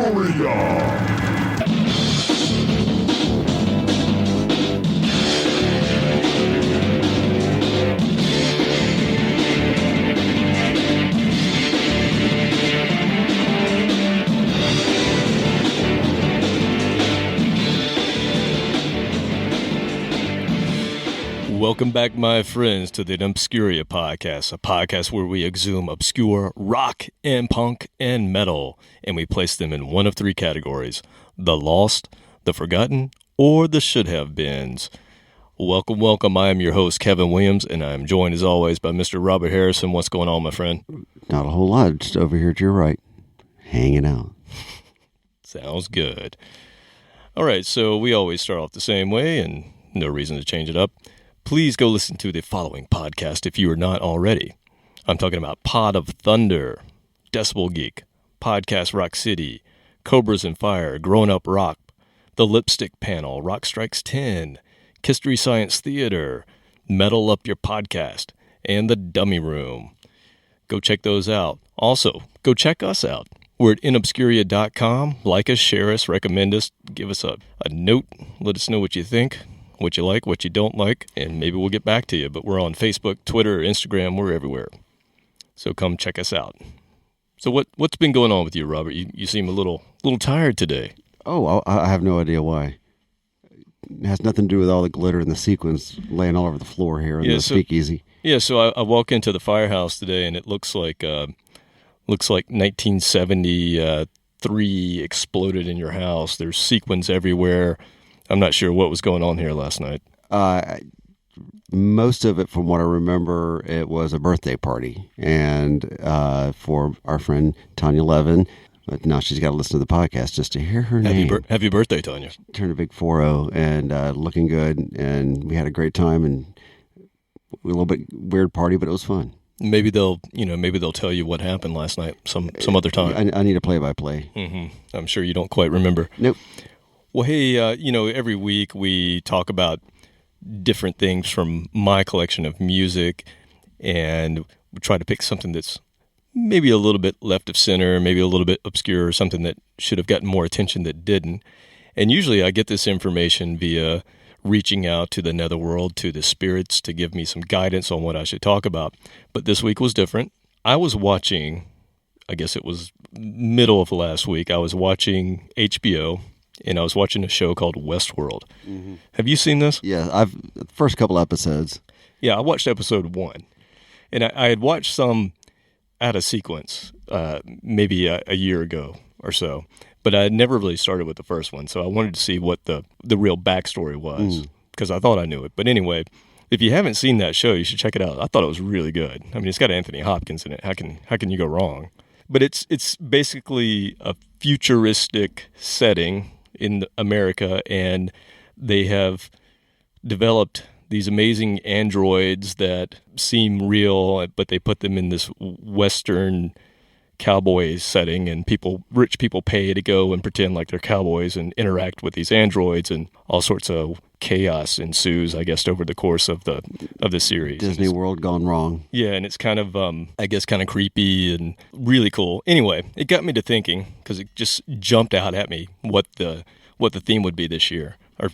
Shoulda! Welcome back, my friends, to the Obscuria podcast, a podcast where we exhume obscure rock and punk and metal, and we place them in one of three categories: the lost, the forgotten, or the should-have-beens. Welcome, welcome. I am your host, Kevin Williams, and I am joined, as always, by Mr. Robert Harrison. What's going on, my friend? Not a whole lot. Just over here to your right, hanging out. Sounds good. All right, so we always start off the same way, and no reason to change it up. Please go listen to the following podcast if you are not already. I'm talking about Pod of Thunder, Decibel Geek, Podcast Rock City, Cobras and Fire, Grown Up Rock, The Lipstick Panel, Rock Strikes 10, History Science Theater, Metal Up Your Podcast, and The Dummy Room. Go check those out. Also, go check us out. We're at inobscuria.com. Like us, share us, recommend us, give us a note, let us know what you think. What you like, what you don't like, and maybe we'll get back to you. But we're on Facebook, Twitter, Instagram, we're everywhere. So come check us out. So what's been going on with you, Robert? You seem a little tired today. Oh, I have no idea why. It has nothing to do with all the glitter and the sequins laying all over the floor here in the speakeasy. Yeah, so I walk into the firehouse today, and it looks like 1973 exploded in your house. There's sequins everywhere. I'm not sure what was going on here last night. Most of it, from what I remember, it was a birthday party, and for our friend Tanya Levin. But now she's got to listen to the podcast just to hear her name. Happy birthday, Tanya! She turned a big 4-0 and looking good, and we had a great time and a little bit weird party, but it was fun. Maybe they'll tell you what happened last night some other time. I need a play-by-play. Mm-hmm. I'm sure you don't quite remember. Nope. Well, hey, every week we talk about different things from my collection of music, and we try to pick something that's maybe a little bit left of center, maybe a little bit obscure, or something that should have gotten more attention that didn't. And usually I get this information via reaching out to the netherworld, to the spirits, to give me some guidance on what I should talk about. But this week was different. I was watching, I guess it was middle of last week, I was watching HBO, and I was watching a show called Westworld. Mm-hmm. Have you seen this? Yeah, the first couple episodes. Yeah, I watched episode 1. And I had watched some out of sequence, maybe a year ago or so. But I had never really started with the first one, so I wanted to see what the real backstory was, because I thought I knew it. But anyway, if you haven't seen that show, you should check it out. I thought it was really good. I mean, it's got Anthony Hopkins in it. How can you go wrong? But it's basically a futuristic setting in America, and they have developed these amazing androids that seem real, but they put them in this Western cowboy setting, and rich people pay to go and pretend like they're cowboys and interact with these androids, and all sorts of chaos ensues, I guess, over the course of the series. Disney World gone wrong. Yeah, and it's kind of, I guess, kind of creepy and really cool. Anyway, it got me to thinking, because it just jumped out at me what the theme would be this year. How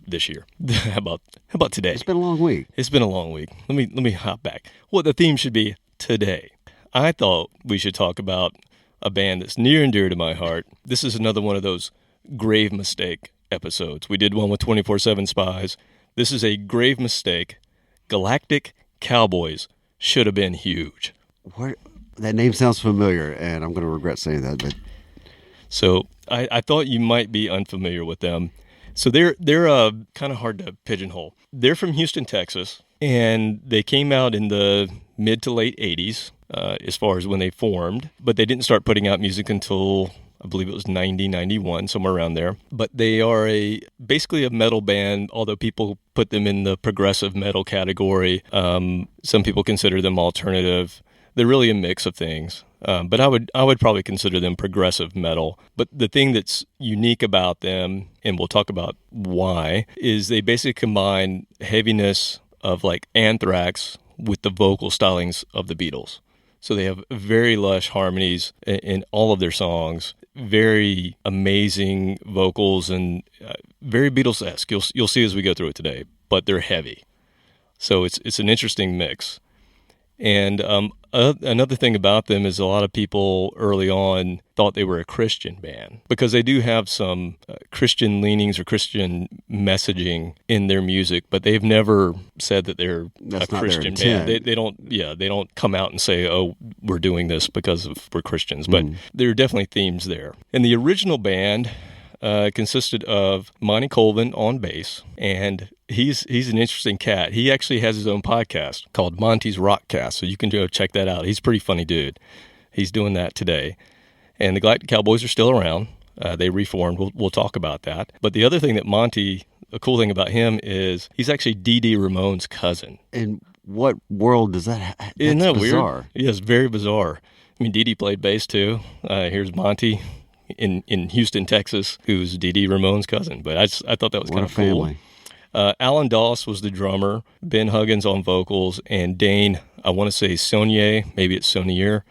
about today? It's been a long week. It's been a long week. Let me hop back. What the theme should be today. I thought we should talk about a band that's near and dear to my heart. This is another one of those grave mistake episodes. We did one with 24/7 Spies. This is a grave mistake. Galactic Cowboys should have been huge. That name sounds familiar, and I'm going to regret saying that. But so I thought you might be unfamiliar with them. So they're kind of hard to pigeonhole. They're from Houston, Texas, and they came out in the mid to late 80s as far as when they formed, but they didn't start putting out music until, I believe it was 90, 91, somewhere around there. But they are basically a metal band, although people put them in the progressive metal category. Some people consider them alternative. They're really a mix of things. But I would probably consider them progressive metal. But the thing that's unique about them, and we'll talk about why, is they basically combine heaviness of like Anthrax with the vocal stylings of the Beatles. So they have very lush harmonies in all of their songs, very amazing vocals, and very Beatles-esque. You'll see as we go through it today, but they're heavy. So it's an interesting mix. And another thing about them is a lot of people early on thought they were a Christian band because they do have some Christian leanings or Christian messaging in their music, but they've never said that they're a Christian band. They don't come out and say, "Oh, we're doing this because we're Christians," but there are definitely themes there. And the original band consisted of Monty Colvin on bass, and he's an interesting cat. He actually has his own podcast called Monty's Rockcast, so you can go check that out. He's a pretty funny dude. He's doing that today. And the Galactic Cowboys are still around. They reformed. We'll talk about that. But the other thing that Monty, a cool thing about him is he's actually Dee Dee Ramone's cousin. In what world does that Isn't that bizarre? Weird? Yeah, it's very bizarre. I mean, Dee Dee played bass too. Here's Monty in Houston, Texas, who's Dee Dee Ramone's cousin. But I thought that was kind of cool. Family. Alan Doss was the drummer, Ben Huggins on vocals, and Dane, I want to say Saunier, maybe it's Saunier,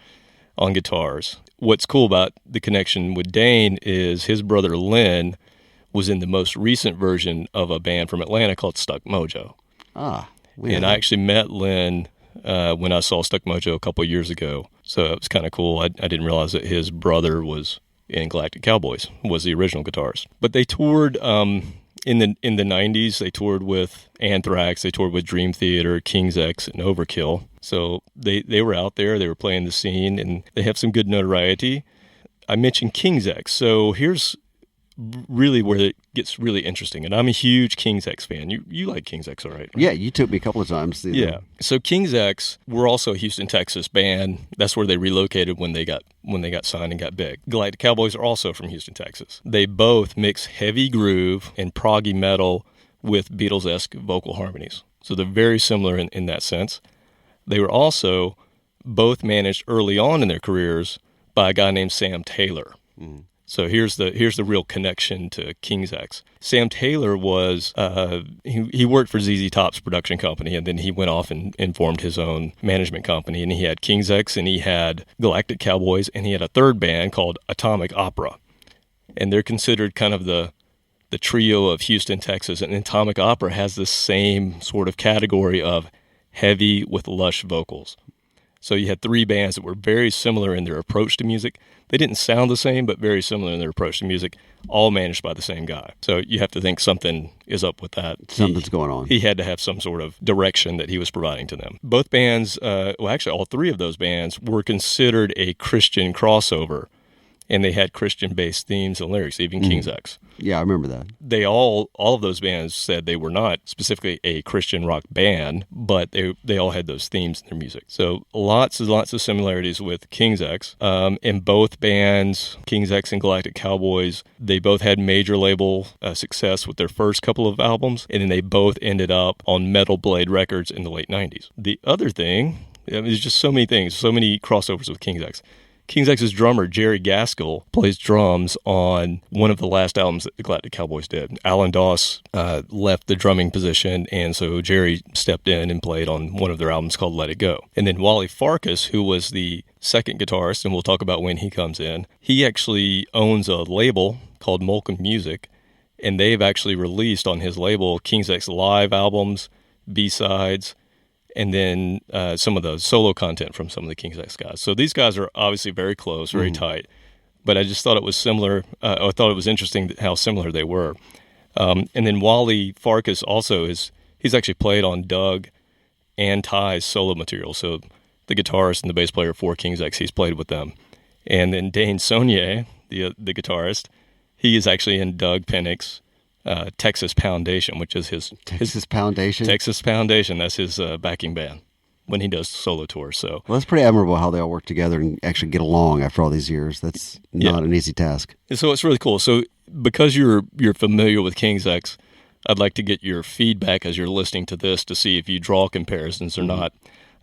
on guitars. What's cool about the connection with Dane is his brother Len was in the most recent version of a band from Atlanta called Stuck Mojo. And I actually met Len when I saw Stuck Mojo a couple of years ago, so it was kind of cool. I didn't realize that his brother was in Galactic Cowboys, was the original guitarist. But they toured in the 90s. They toured with Anthrax, they toured with Dream Theater, King's X, and Overkill. So they were out there, they were playing the scene, and they have some good notoriety. I mentioned King's X, so here's really where it gets really interesting. And I'm a huge King's X fan. You like King's X, all right? Yeah, you took me a couple of times. Yeah. So King's X were also a Houston, Texas band. That's where they relocated when they got signed and got big. Galactic Cowboys are also from Houston, Texas. They both mix heavy groove and proggy metal with Beatles-esque vocal harmonies. So they're very similar in that sense. They were also both managed early on in their careers by a guy named Sam Taylor. So here's the real connection to King's X. Sam Taylor was he worked for ZZ Top's production company, and then he went off and formed his own management company. And he had King's X, and he had Galactic Cowboys, and he had a third band called Atomic Opera. And they're considered kind of the trio of Houston, Texas. And Atomic Opera has the same sort of category of heavy with lush vocals. So you had three bands that were very similar in their approach to music. They didn't sound the same, but very similar in their approach to music, all managed by the same guy. So you have to think something is up with that. Something's going on. He had to have some sort of direction that he was providing to them. Both bands, actually all three of those bands were considered a Christian crossover, and they had Christian-based themes and lyrics, even King's X. Yeah, I remember that. They all of those bands said they were not specifically a Christian rock band, but they all had those themes in their music. So lots of similarities with King's X. In both bands, King's X and Galactic Cowboys, they both had major label success with their first couple of albums, and then they both ended up on Metal Blade Records in the late 90s. The other thing, there's just so many things, so many crossovers with King's X. King's X's drummer, Jerry Gaskill, plays drums on one of the last albums that the Galactic Cowboys did. Alan Doss left the drumming position, and so Jerry stepped in and played on one of their albums called Let It Go. And then Wally Farkas, who was the second guitarist, and we'll talk about when he comes in, he actually owns a label called Molken Music, and they've actually released on his label King's X live albums, B-sides, and then some of the solo content from some of the King's X guys. So these guys are obviously very close, very tight. But I just thought it was similar. I thought it was interesting how similar they were. And then Wally Farkas also he's actually played on Doug and Ty's solo material. So the guitarist and the bass player for King's X, he's played with them. And then Dane Saunier, the guitarist, he is actually in Doug Pennick's Texas Poundation, which is his Poundation. Texas Poundation. That's his backing band when he does solo tours. So that's pretty admirable how they all work together and actually get along after all these years. That's not an easy task. And so it's really cool. So because you're familiar with King's X, I'd like to get your feedback as you're listening to this to see if you draw comparisons or not.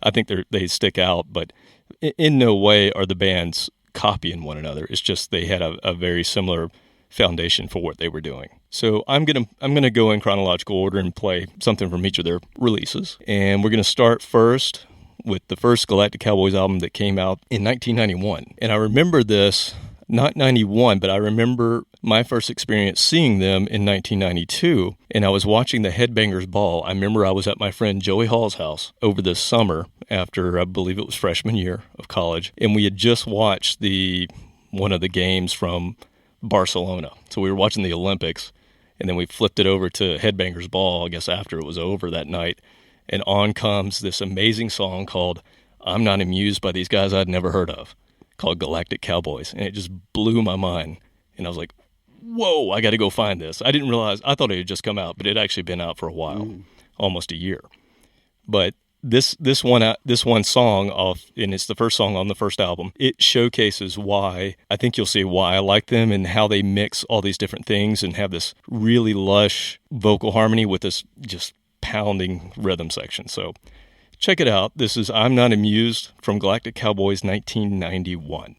I think they stick out, but in no way are the bands copying one another. It's just they had a very similar foundation for what they were doing. So I'm gonna go in chronological order and play something from each of their releases. And we're gonna start first with the first Galactic Cowboys album that came out in 1991. And I remember this, not 91, but I remember my first experience seeing them in 1992. And I was watching the Headbangers Ball. I remember I was at my friend Joey Hall's house over the summer after, I believe it was freshman year of college. And we had just watched one of the games from Barcelona. So we were watching the Olympics. And then we flipped it over to Headbangers Ball, I guess, after it was over that night. And on comes this amazing song called I'm Not Amused by these guys I'd never heard of, called Galactic Cowboys. And it just blew my mind. And I was like, whoa, I got to go find this. I didn't realize, I thought it had just come out, but it had actually been out for a while, almost a year. But this one song off, and it's the first song on the first album, it showcases why, I think you'll see why I like them and how they mix all these different things and have this really lush vocal harmony with this just pounding rhythm section. So check it out. This is I'm Not Amused from Galactic Cowboys 1991.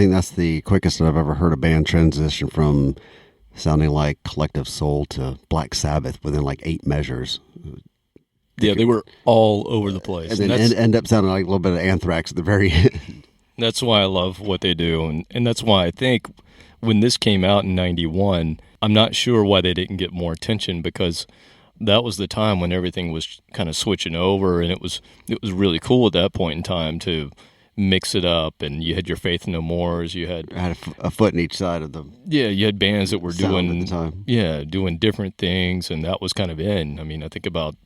think that's the quickest I've ever heard a band transition from sounding like Collective Soul to Black Sabbath within like 8 measures. Yeah, they were all over the place. And then end up sounding like a little bit of Anthrax at the very end. That's why I love what they do. And that's why I think when this came out in 91, I'm not sure why they didn't get more attention, because that was the time when everything was kind of switching over, and it was really cool at that point in time to mix it up. And you had your Faith No Mores, you had a foot in each side of the you had bands that were doing at the time. doing different things, and that was kind of in. I mean, I think about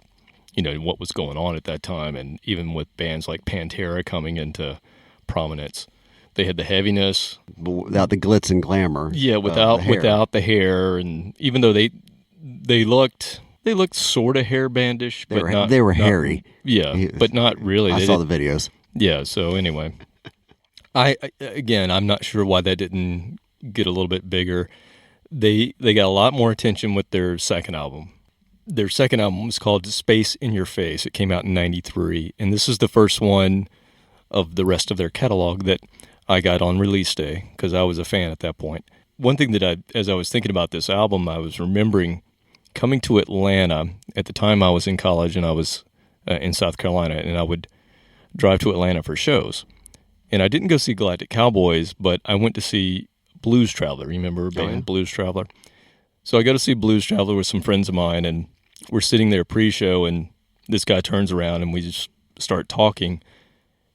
what was going on at that time, and even with bands like Pantera coming into prominence, they had the heaviness without the glitz and glamour. Yeah, without the hair, and even though they looked sort of hair bandish, but they were hairy. Yeah, but not really. I saw the videos. Yeah. So anyway, I'm not sure why that didn't get a little bit bigger. They got a lot more attention with their second album. Their second album was called Space in Your Face. It came out in 93, and this is the first one of the rest of their catalog that I got on release day, because I was a fan at that point. One thing that as I was thinking about this album, I was remembering coming to Atlanta. At the time I was in college, and I was in South Carolina, and I would drive to Atlanta for shows. And I didn't go see Galactic Cowboys, but I went to see Blues Traveler. Remember band Blues Traveler? So I go to see Blues Traveler with some friends of mine, and we're sitting there pre-show, and this guy turns around, and we just start talking,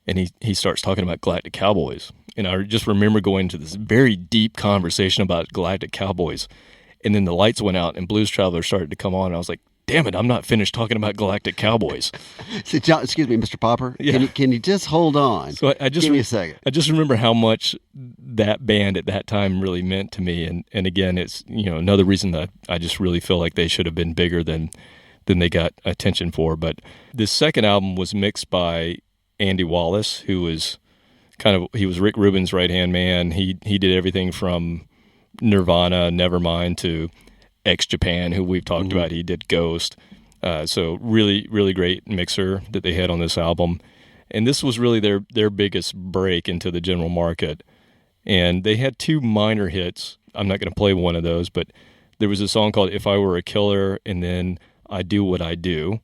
and he starts talking about Galactic Cowboys. And I just remember going into this very deep conversation about Galactic Cowboys, and then the lights went out, and Blues Traveler started to come on, and I was like, damn it, I'm not finished talking about Galactic Cowboys. So, John, excuse me, Mr. Popper, can you just hold on? So give me a second. I just remember how much that band at that time really meant to me, and again, it's another reason that I just really feel like they should have been bigger than they got attention for. But this second album was mixed by Andy Wallace, who was he was Rick Rubin's right-hand man. He did everything from Nirvana, Nevermind, to Ex-Japan, who we've talked about. He did Ghost. So really, really great mixer that they had on this album. And this was really their biggest break into the general market. And they had 2 minor hits. I'm not going to play one of those, but there was a song called If I Were a Killer, and then I Do What I Do.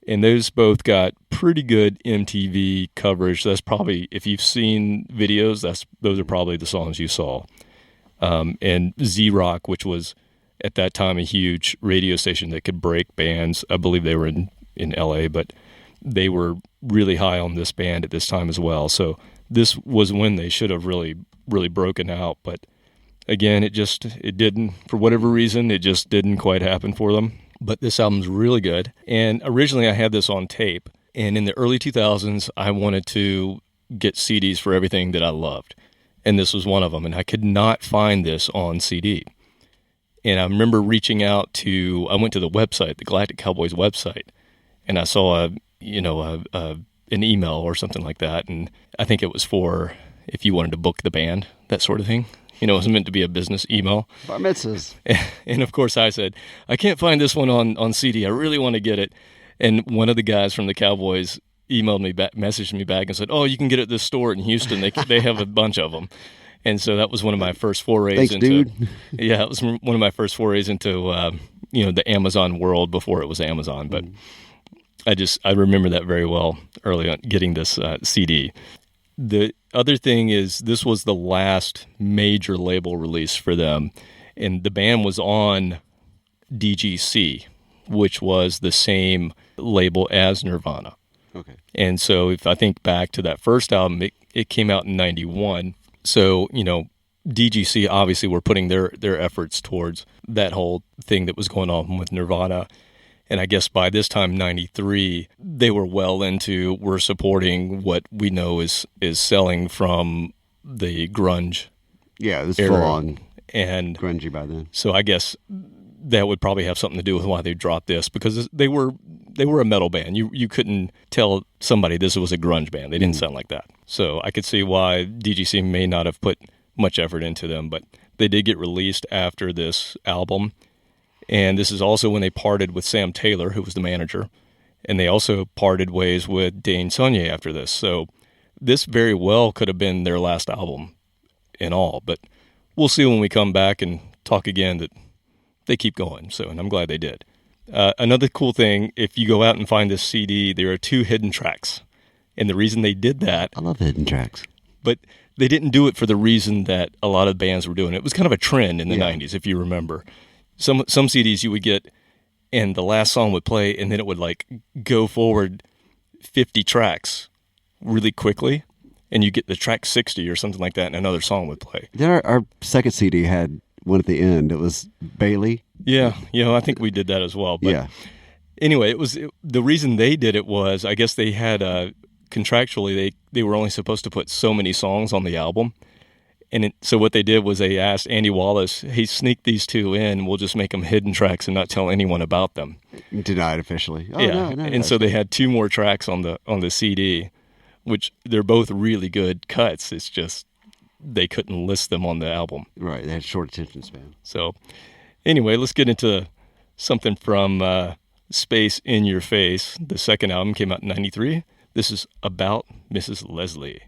And those both got pretty good MTV coverage. That's probably, if you've seen videos, those are probably the songs you saw. And Z-Rock, which was at that time a huge radio station that could break bands. I believe they were in LA, but they were really high on this band at this time as well. So this was when they should have really, really broken out. But again, it didn't, for whatever reason, it just didn't quite happen for them. But this album's really good. And originally I had this on tape. And in the early 2000s, I wanted to get CDs for everything that I loved. And this was one of them. And I could not find this on CD. And I remember reaching out I went to the website, the Galactic Cowboys website, and I saw an email or something like that. And I think it was for if you wanted to book the band, that sort of thing. It was meant to be a business email. Bar mitzvahs. And of course I said, I can't find this one on CD. I really want to get it. And one of the guys from the Cowboys emailed me back, messaged me back and said, oh, you can get it at this store in Houston. They have a bunch of them. And so that was one of my first forays into. Dude. Yeah, it was one of my first forays into the Amazon world before it was Amazon. But I remember that very well early on, getting this CD. The other thing is this was the last major label release for them, and the band was on DGC, which was the same label as Nirvana. Okay. And so if I think back to that first album, it came out in 91. So, DGC obviously were putting their efforts towards that whole thing that was going on with Nirvana. And I guess by this time, 93, they were well into, we're supporting what we know is selling from the grunge. Yeah, it was era. full on and grungy by then. So I guess that would probably have something to do with why they dropped this, because they were a metal band. You couldn't tell somebody this was a grunge band. They didn't sound like that. So I could see why DGC may not have put much effort into them, but they did get released after this album. And this is also when they parted with Sam Taylor, who was the manager. And they also parted ways with Dane Saunier after this. So this very well could have been their last album in all. But we'll see when we come back and talk again that they keep going. So, and I'm glad they did. Another cool thing, if you go out and find this CD, there are 2 hidden tracks. And the reason they did that... I love hidden tracks. But they didn't do it for the reason that a lot of bands were doing. It was kind of a trend in the 90s, if you remember. Some CDs you would get, and the last song would play, and then it would like go forward 50 tracks really quickly, and you get the track 60 or something like that, and another song would play. Then our second CD had one at the end. It was Bailey. Yeah, I think we did that as well. But yeah. Anyway, the reason they did it was, I guess they had contractually they were only supposed to put so many songs on the album, and so what they did was they asked Andy Wallace, "Hey, sneak these 2 in. We'll just make them hidden tracks and not tell anyone about them." Denied officially. Oh, yeah, no, and so they had 2 more tracks on the CD, which they're both really good cuts. It's just they couldn't list them on the album. Right, they had short attention span. So anyway, let's get into something from Space in Your Face. The second album came out in 93. This is About Mrs. Leslie.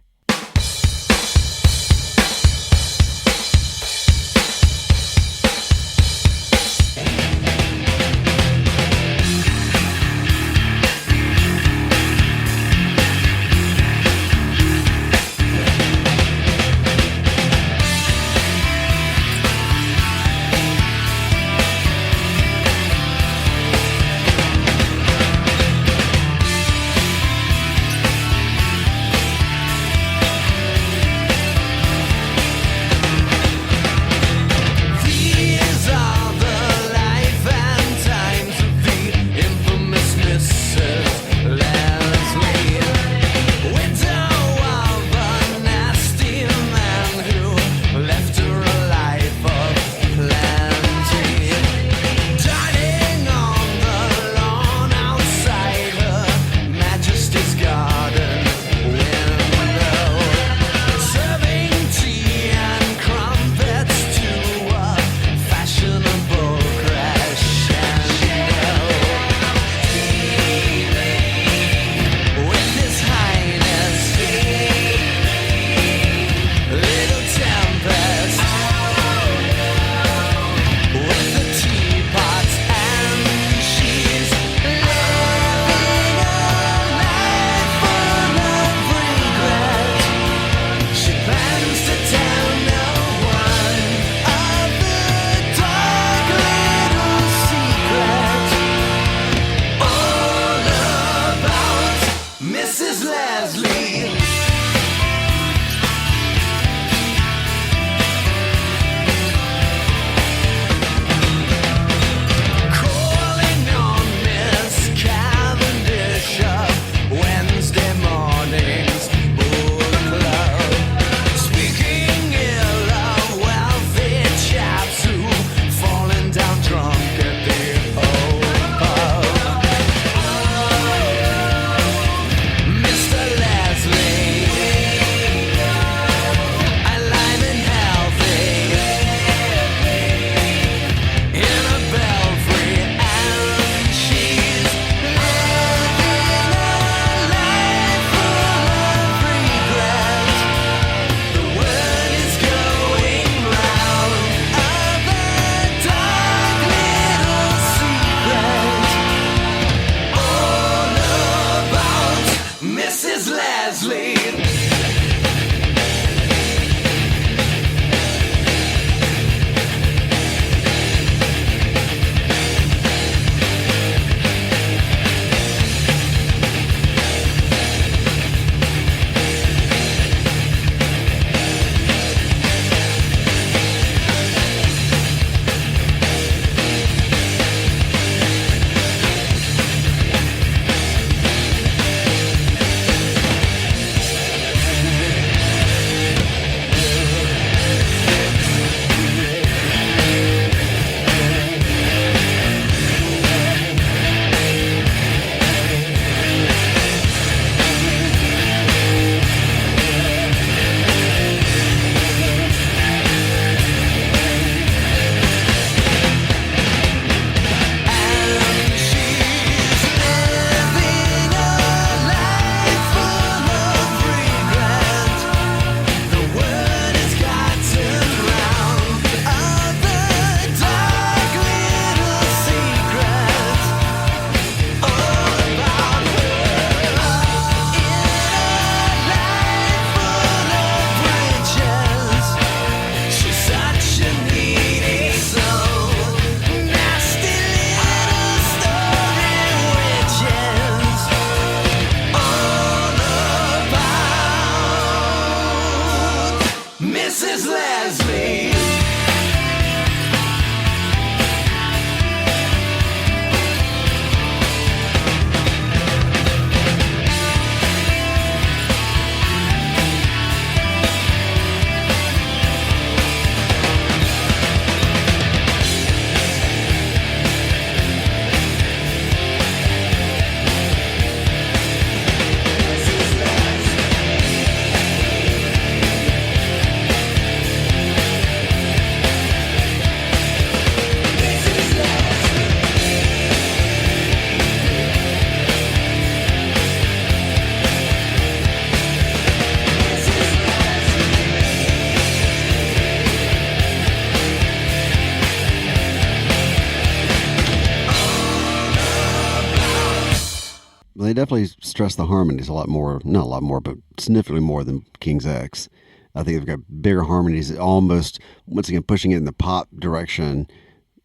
they definitely stress the harmonies a lot more. Not a lot more, but significantly more than King's X. I think they've got bigger harmonies, almost, once again, pushing it in the pop direction,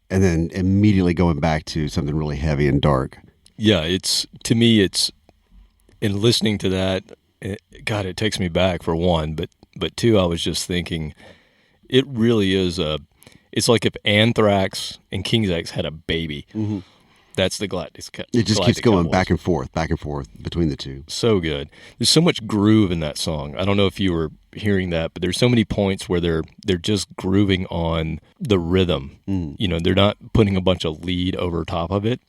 and then immediately going back to something really heavy and dark. Yeah, to me, in listening to that, God, it takes me back for one, but two, I was just thinking, it really is it's like if Anthrax and King's X had a baby. Mm-hmm. That's the Galactic. It just keeps going Cowboys. back and forth between the two. So good. There's so much groove in that song. I don't know if you were hearing that, but there's so many points where they're just grooving on the rhythm. Mm. They're not putting a bunch of lead over top of it.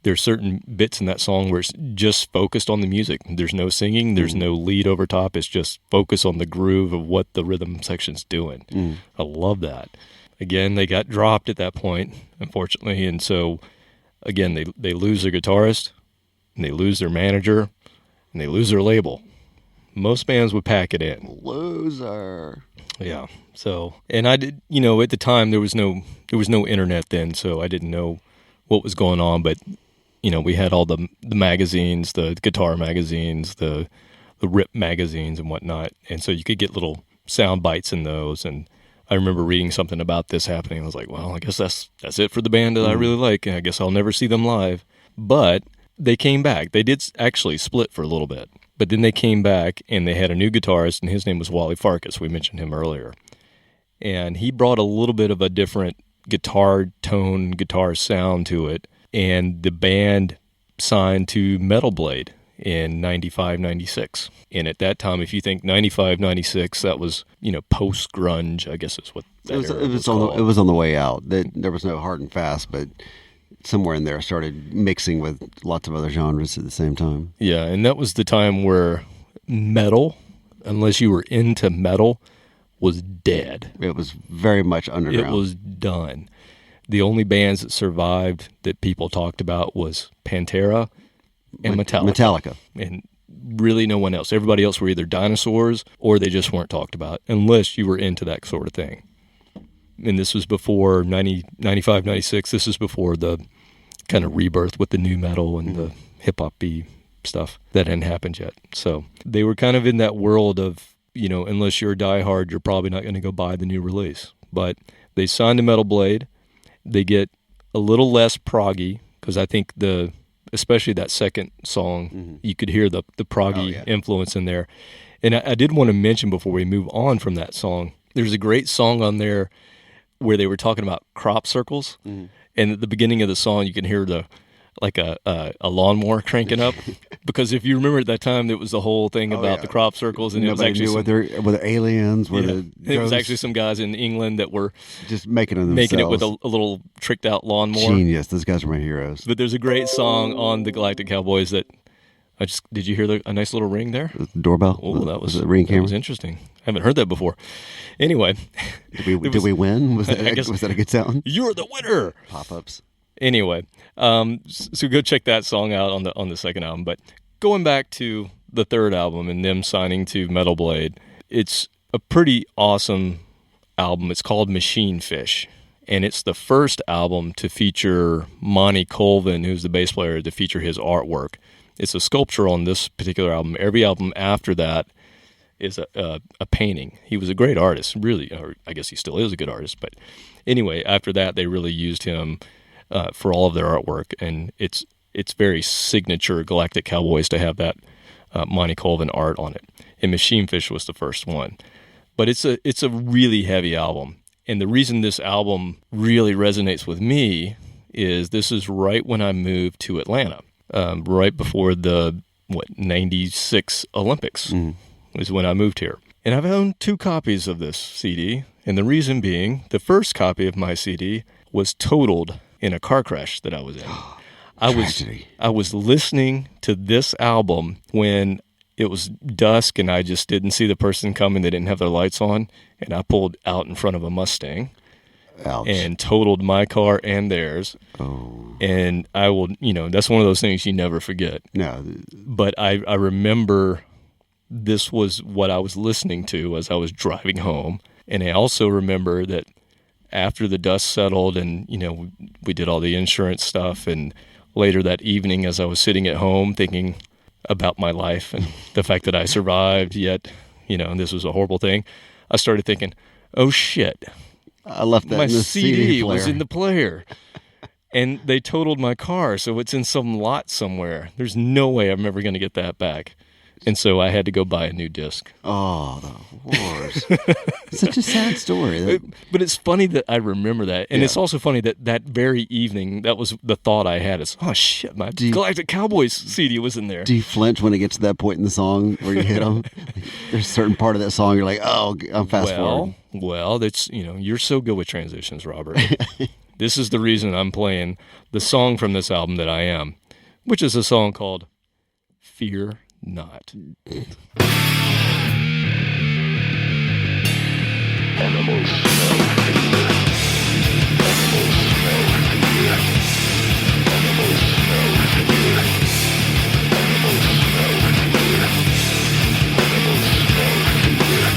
There's certain bits in that song where it's just focused on the music. There's no singing. There's no lead over top. It's just focus on the groove of what the rhythm section's doing. Mm. I love that. Again, they got dropped at that point, unfortunately, and so again, they lose their guitarist, and they lose their manager, and they lose their label. Most bands would pack it in. Loser. Yeah. So, and I did, at the time there was no internet then, so I didn't know what was going on. But we had all the magazines, the guitar magazines, the Rip magazines and whatnot, and so you could get little sound bites in those. And I remember reading something about this happening. I was like, well, I guess that's it for the band that I really like. And I guess I'll never see them live. But they came back. They did actually split for a little bit. But then they came back, and they had a new guitarist, and his name was Wally Farkas. We mentioned him earlier. And he brought a little bit of a different guitar tone, guitar sound to it. And the band signed to Metal Blade in 95, 96. And at that time, if you think 95, 96, that was, post-grunge, I guess is what that was called. It was on the way out. There was no hard and fast, but somewhere in there started mixing with lots of other genres at the same time. Yeah, and that was the time where metal, unless you were into metal, was dead. It was very much underground. It was done. The only bands that survived that people talked about was Pantera and Metallica. And really no one else. Everybody else were either dinosaurs or they just weren't talked about, unless you were into that sort of thing. And this was before 95, 96. This is before the kind of rebirth with the new metal and the hip-hop-y stuff. That hadn't happened yet. So they were kind of in that world of, unless you're a diehard, you're probably not going to go buy the new release. But they signed to Metal Blade. They get a little less proggy, because I think especially that second song, you could hear the proggy influence in there. And I did want to mention before we move on from that song, there's a great song on there where they were talking about crop circles. Mm-hmm. And at the beginning of the song, you can hear a lawnmower cranking up. Because if you remember at that time, there was the whole thing about the crop circles. And nobody knew whether aliens, whether it was actually some guys in England that were just making it with a little tricked out lawnmower. Genius. Those guys are my heroes. But there's a great song on the Galactic Cowboys that did you hear a nice little ring there? The doorbell? Oh, that was the ring camera. That was interesting. I haven't heard that before. Anyway. Did we win? Was that a good sound? You're the winner! Pop-ups. Anyway, so go check that song out on the second album. But going back to the third album and them signing to Metal Blade, it's a pretty awesome album. It's called Machine Fish. And it's the first album to feature Monty Colvin, who's the bass player, to feature his artwork. It's a sculpture on this particular album. Every album after that is a painting. He was a great artist, really, or I guess he still is a good artist. But anyway, after that, they really used him for all of their artwork. And it's very signature Galactic Cowboys to have that Monty Colvin art on it. And Machine Fish was the first one. But it's a really heavy album. And the reason this album really resonates with me is this is right when I moved to Atlanta, right before the 96 Olympics is when I moved here. And I've owned 2 copies of this CD. And the reason being, the first copy of my CD was totaled in a car crash that I was in. I was listening to this album when it was dusk and I just didn't see the person coming. They didn't have their lights on. And I pulled out in front of a Mustang. Ouch. And totaled my car and theirs. Oh. And I will, that's one of those things you never forget. No. But I remember this was what I was listening to as I was driving home. And I also remember that after the dust settled and, we did all the insurance stuff. And later that evening as I was sitting at home thinking, about my life and the fact that I survived, yet, this was a horrible thing, I started thinking, oh shit, I left that my in the CD player. was in the player. And they totaled my car, so it's in some lot somewhere. There's no way I'm ever going to get that back. And so I had to go buy a new disc. Oh, the horrors. Such a sad story. But it's funny that I remember that. And it's also funny that that very evening, that was the thought I had is, oh shit, my Galactic Cowboys CD was in there. Do you flinch when it gets to that point in the song where you hit them? There's a certain part of that song you're like, oh, I'm fast forward. Well, that's, you're so good with transitions, Robert. This is the reason I'm playing the song from this album that I am, which is a song called Fear Not. Animals smell fear. Animals smell fear. Animals smell fear. Animals smell fear. Animals smell fear.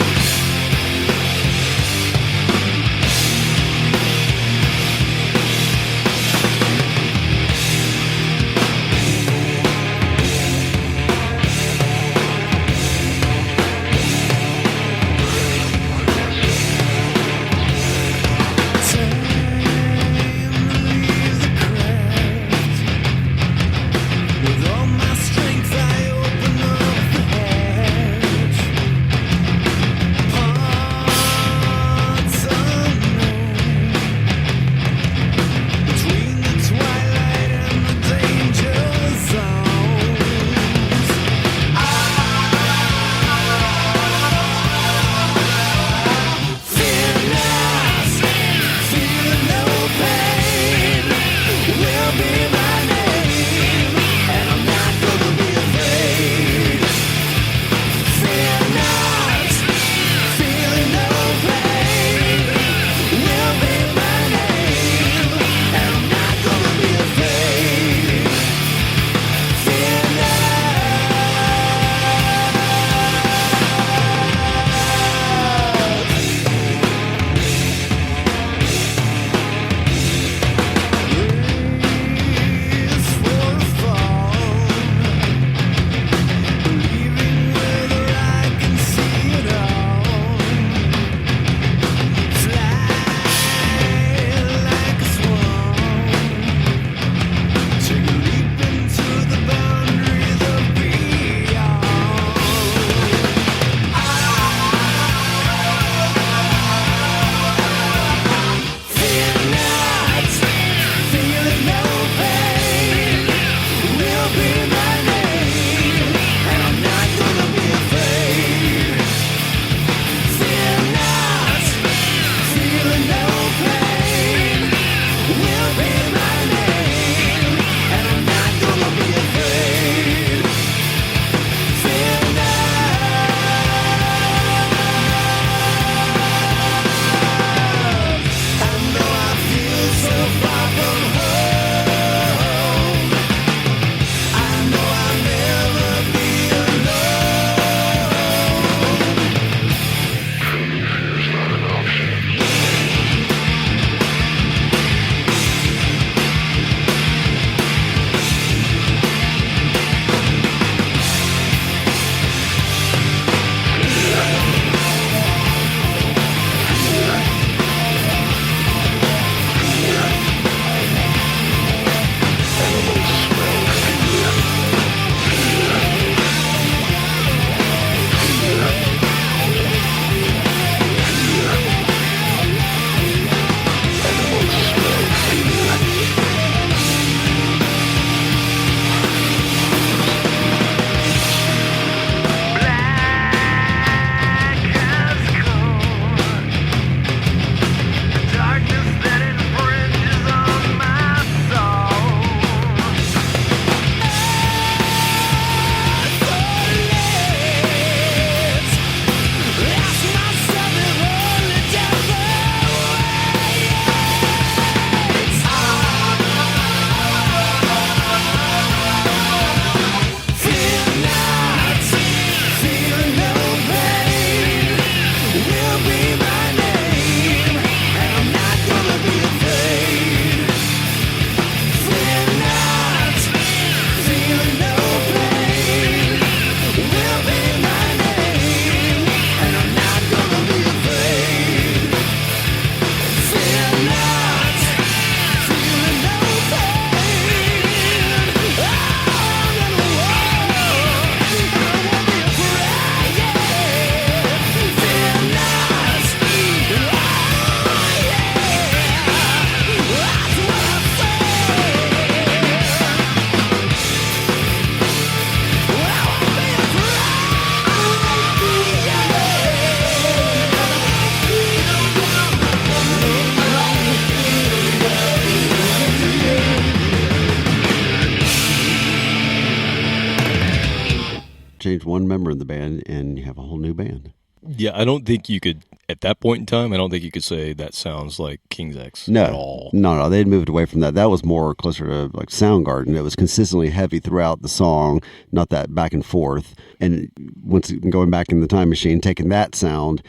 change one member in the band, and you have a whole new band. Yeah, I don't think you could, at that point in time, I don't think you could say that sounds like King's X No, at all. no, they'd moved away from that. That was more closer to like Soundgarden. It was consistently heavy throughout the song, not that back and forth. And once going back in the time machine, taking that sound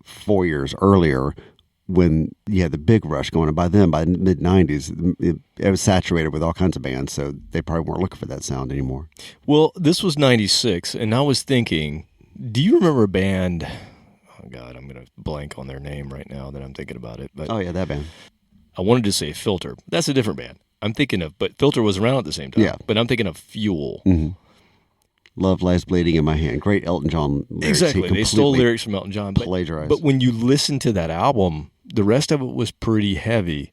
4 years earlier, when you had the big rush going on. By then, by the mid-'90s, it was saturated with all kinds of bands, so they probably weren't looking for that sound anymore. Well, this was 96, and I was thinking, do you remember a band? Oh, God, I'm going to blank on their name right now that I'm thinking about it. But Oh, yeah, that band. I wanted to say Filter. That's a different band. I'm thinking of, but Filter was around at the same time. Yeah. But I'm thinking of Fuel. Mm-hmm. Love Lies Bleeding in My Hand. Great Elton John lyrics. Exactly. They stole lyrics from Elton John. Plagiarized. But when you listen to that album, the rest of it was pretty heavy,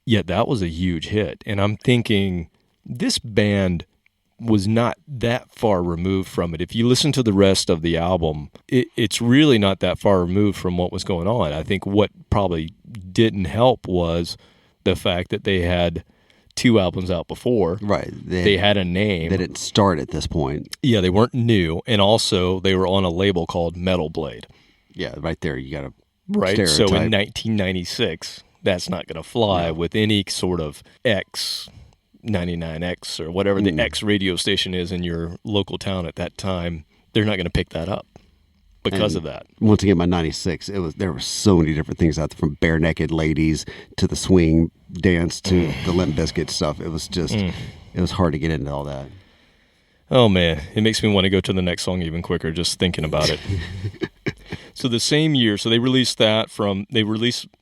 yet that was a huge hit. And I'm thinking, this band was not that far removed from it. If you listen to the rest of the album, it's really not that far removed from what was going on. I think what probably didn't help was the fact that they had 2 albums out before. Right. They had a name. They didn't start at this point. Yeah, they weren't new. And also, they were on a label called Metal Blade. Yeah, right there. You got to Right. So stereotype. in 1996, that's not going to fly with any sort of X, 99X, or whatever the X radio station is in your local town at that time. They're not going to pick that up because of that. Once again, by 96, there were so many different things out there, from bare naked ladies to the swing dance to the Limp Bizkit stuff. It was just, it was hard to get into all that. Oh, man. It makes me want to go to the next song even quicker just thinking about it. So the same year, so they released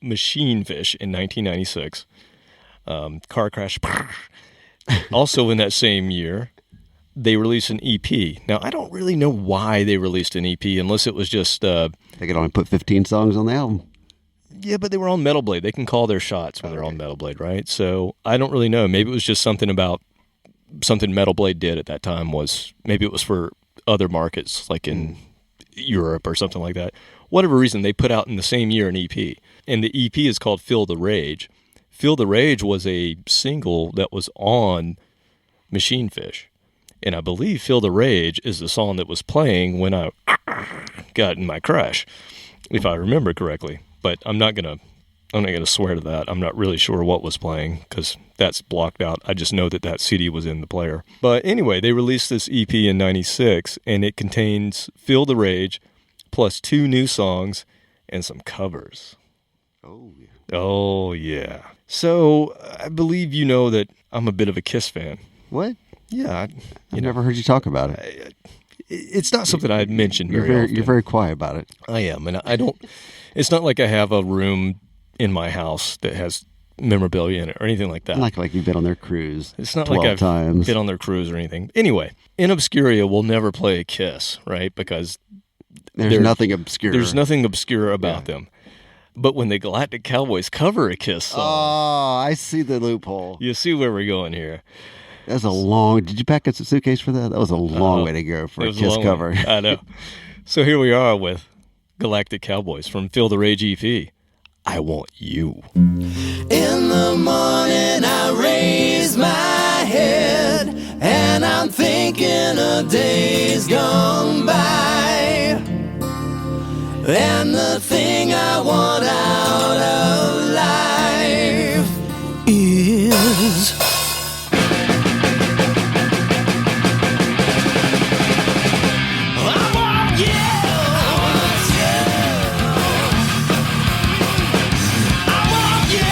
Machine Fish in 1996. Car Crash. Also in that same year, they released an EP. Now, I don't really know why they released an EP, unless it was just... They could only put 15 songs on the album. Yeah, but they were on Metal Blade. They can call their shots when they're on Metal Blade, right? So I don't really know. Maybe it was just something Metal Blade did at that time was, maybe it was for other markets, like in Europe or something like that. Whatever reason, they put out in the same year an EP. And the EP is called Feel the Rage. Feel the Rage was a single that was on Machine Fish. And I believe Feel the Rage is the song that was playing when I got in my crash, if I remember correctly. But I'm not gonna swear to that. I'm not really sure what was playing because that's blocked out. I just know that CD was in the player. But anyway, they released this EP in 96, and it contains Feel the Rage plus 2 new songs and some covers. Oh, yeah. Oh, yeah. So I believe you know that I'm a bit of a Kiss fan. What? Yeah. I've never heard you talk about it. It's not something I had mentioned very often. You're very quiet about it. I am, and I don't... It's not like I have a room in my house that has memorabilia in it or anything like that. Not like you've been on their cruise. It's not 12 like I've times. been on their cruise or anything. Anyway, in Obscuria, we'll never play a Kiss, right? Because There's nothing obscure. there's nothing obscure about them. But when the Galactic Cowboys cover a Kiss song, Oh, I see the loophole. you see where we're going here. That's a long... Did you pack a suitcase for that? That was a long way to go for It a was Kiss long cover. way. I know. So here we are with Galactic Cowboys from Feel the Rage EP. I Want You. In the morning I raise my head and I'm thinking of days gone by. And the thing I want out of life is I want you. I want you. I want you. I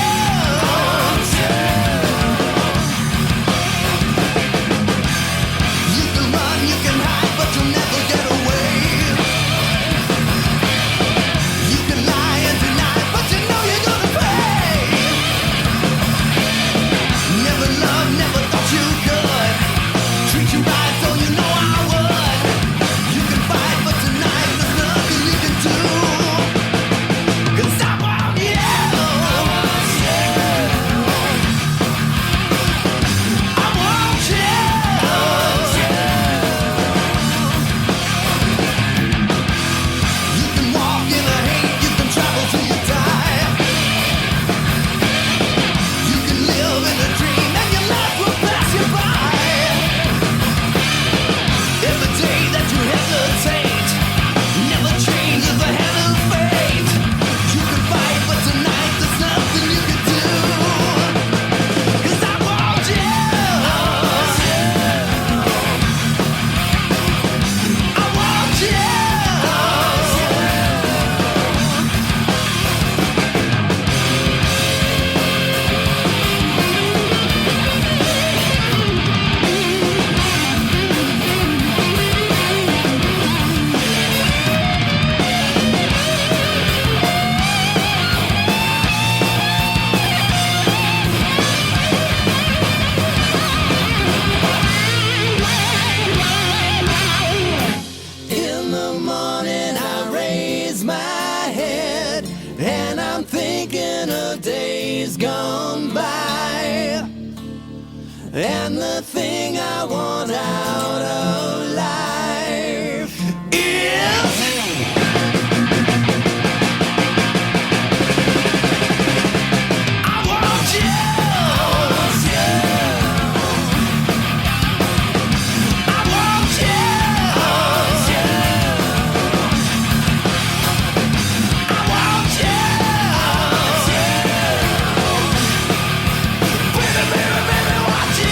want you. You can run, you can hide, but you'll never get away. You can lie and deny, but you know you're gonna pay. Never And the thing I want out of life is I want you. I want you. I want you. Baby, baby, baby, want you.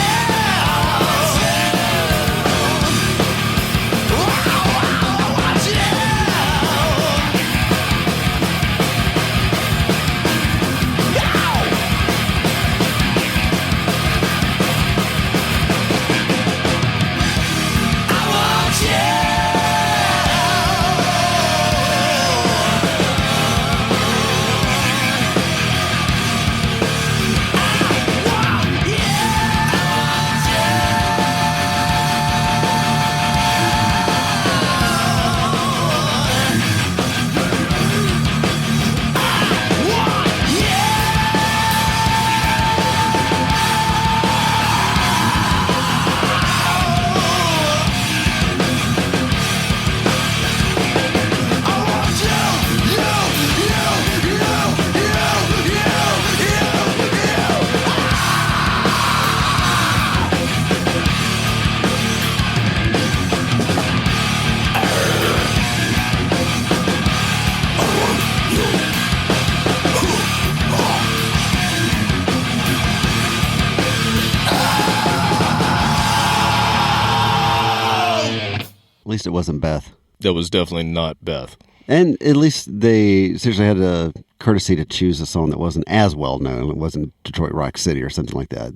At least it wasn't Beth. That was definitely not Beth. And at least they seriously had a courtesy to choose a song that wasn't as well known. It wasn't Detroit Rock City or something like that.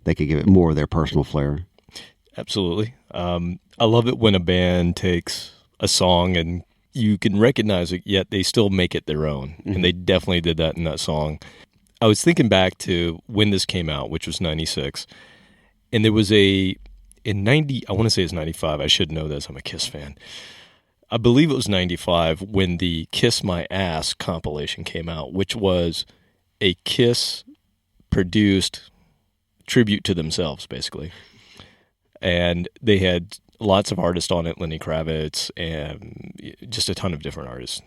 They could give it more of their personal flair. Absolutely. I love it when a band takes a song and you can recognize it, yet they still make it their own. Mm-hmm. And they definitely did that in that song. I was thinking back to when this came out, which was 96. And there was in 90, I want to say it's 95. I should know this. I'm a Kiss fan. I believe it was 95 when the Kiss My Ass compilation came out, which was a Kiss-produced tribute to themselves, basically. And they had lots of artists on it, Lenny Kravitz, and just a ton of different artists.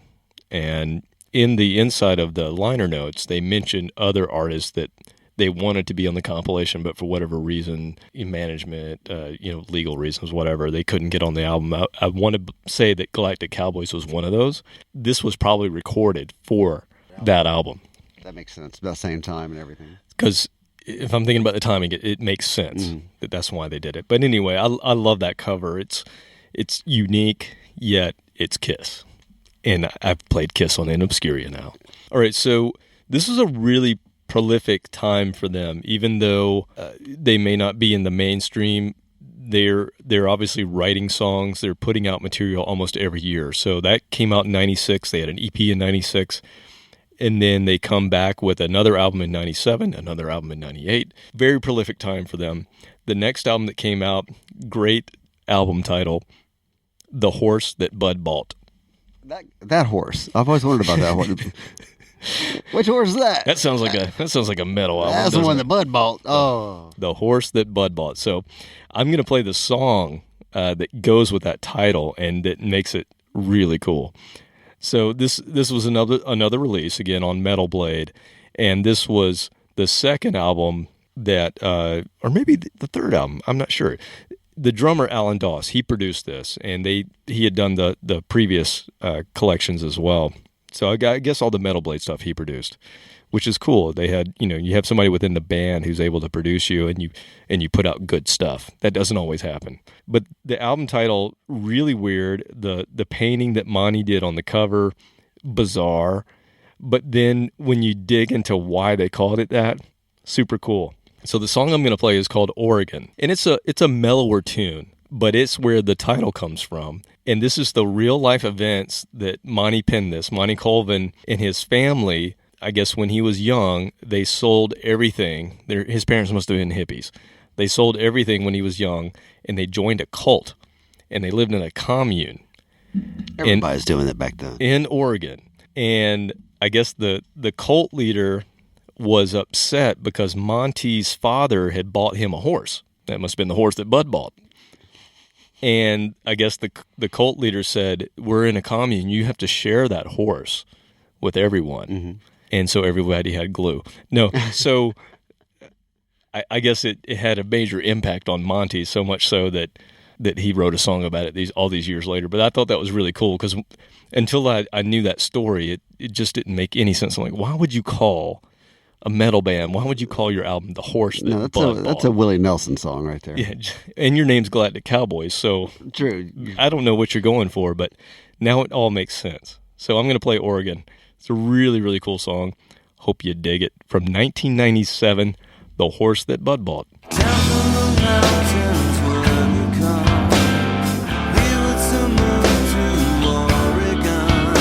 And in the inside of the liner notes, they mentioned other artists that they wanted to be on the compilation, but for whatever reason, management, legal reasons, whatever, they couldn't get on the album. I want to say that Galactic Cowboys was one of those. This was probably recorded for that album. That makes sense. About the same time and everything. Because if I'm thinking about the timing, it makes sense that that's why they did it. But anyway, I love that cover. It's unique, yet it's Kiss. And I've played Kiss on In Obscuria now. All right, so this is a really prolific time for them, even though they may not be in the mainstream. They're obviously writing songs. They're putting out material almost every year. So that came out in 96. They had an EP in 96. And then they come back with another album in 97, another album in 98. Very prolific time for them. The next album that came out, great album title, The Horse That Bud Bought. That horse. I've always wondered about that horse. Which horse is that? That sounds like a metal album. That's the one that Bud bought. Oh, The Horse That Bud Bought. So I'm going to play the song that goes with that title and that makes it really cool. So this was another release again on Metal Blade, and this was the second album that, or maybe the third album. I'm not sure. The drummer Alan Doss, he produced this, and he had done the previous collections as well. So I guess all the Metal Blade stuff he produced, which is cool. They had, you have somebody within the band who's able to produce you, and you put out good stuff. That doesn't always happen. But the album title, really weird. The painting that Monty did on the cover, bizarre. But then when you dig into why they called it that, super cool. So the song I'm going to play is called Oregon, and it's a mellower tune, but it's where the title comes from. And this is the real life events that Monty penned this. Monty Colvin and his family, I guess when he was young, they sold everything. His parents must have been hippies. They sold everything when he was young, and they joined a cult, and they lived in a commune. Everybody's doing that back then. In Oregon. And I guess the cult leader was upset because Monty's father had bought him a horse. That must have been the horse that Bud bought. And I guess the cult leader said, we're in a commune. You have to share that horse with everyone. Mm-hmm. And so everybody had glue. No, so I guess it had a major impact on Monty, so much so that he wrote a song about it all these years later. But I thought that was really cool because until I knew that story, it just didn't make any sense. I'm like, why would you call a metal band, why would you call your album The Horse That Bud Bought? That's a Willie Nelson song right there. Yeah, and your name's Galactic Cowboys, so True. I don't know what you're going for, but now it all makes sense. So I'm going to play Oregon. It's a really, really cool song. Hope you dig it. From 1997, The Horse That Bud Bought. Down from the mountains when you come, we would still move to Oregon.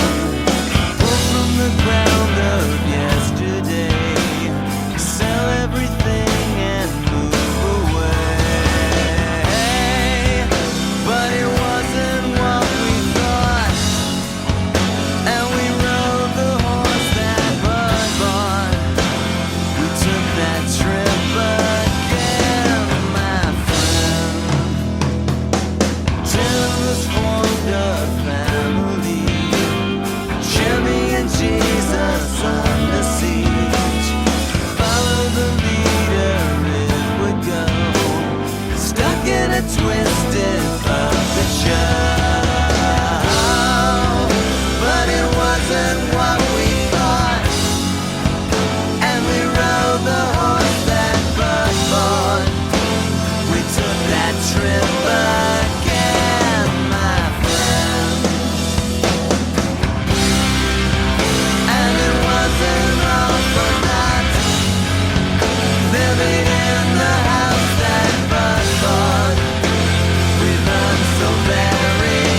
Pull from the ground of yesterday, sell everything and move away. But it wasn't what we thought, and we rode the horse that Bud bought. We took that trip again, my friend, till us formed a family. Jimmy and Jesus under siege. Follow the leader, it would go. Stuck in a twisted puppet show. But it wasn't what we thought, and we rode the horse that Bud bought. We took that trip again, my friend, and it wasn't all for naught. Living in the house that Bud bought, we learned so very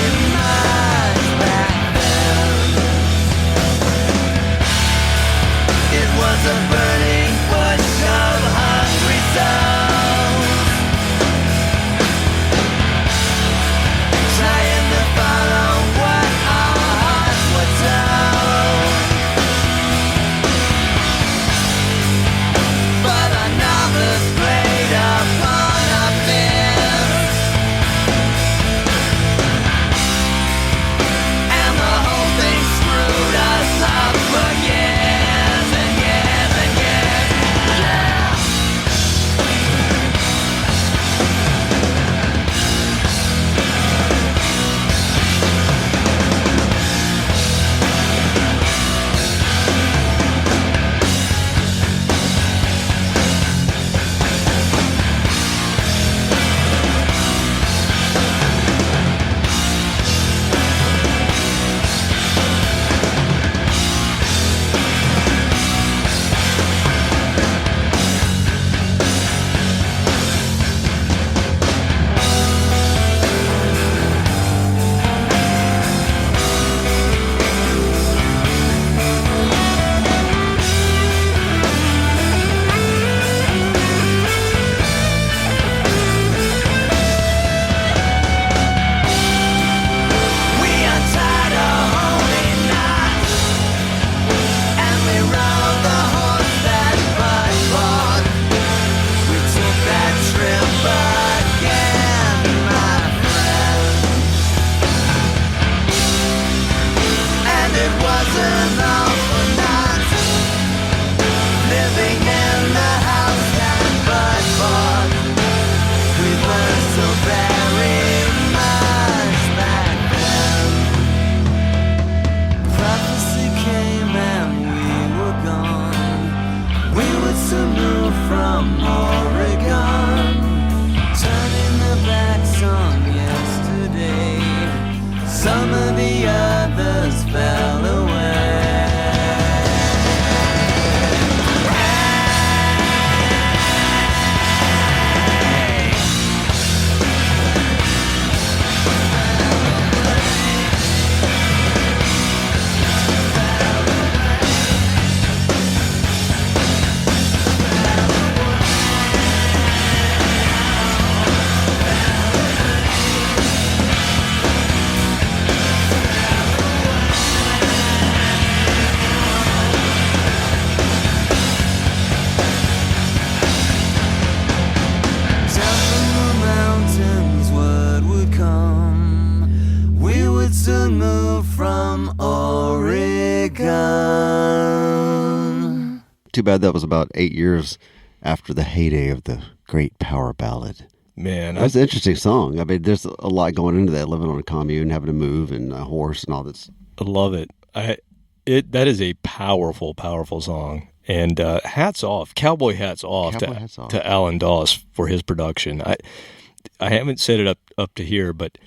Too bad that was about 8 years after the heyday of the great power ballad. Man, That's an interesting song. I mean, there's a lot going into that, living on a commune, having to move, and a horse and all this. I love it. That is a powerful, powerful song. And hats off, cowboy hats off, to Alan Doss for his production. I haven't set it up to here, but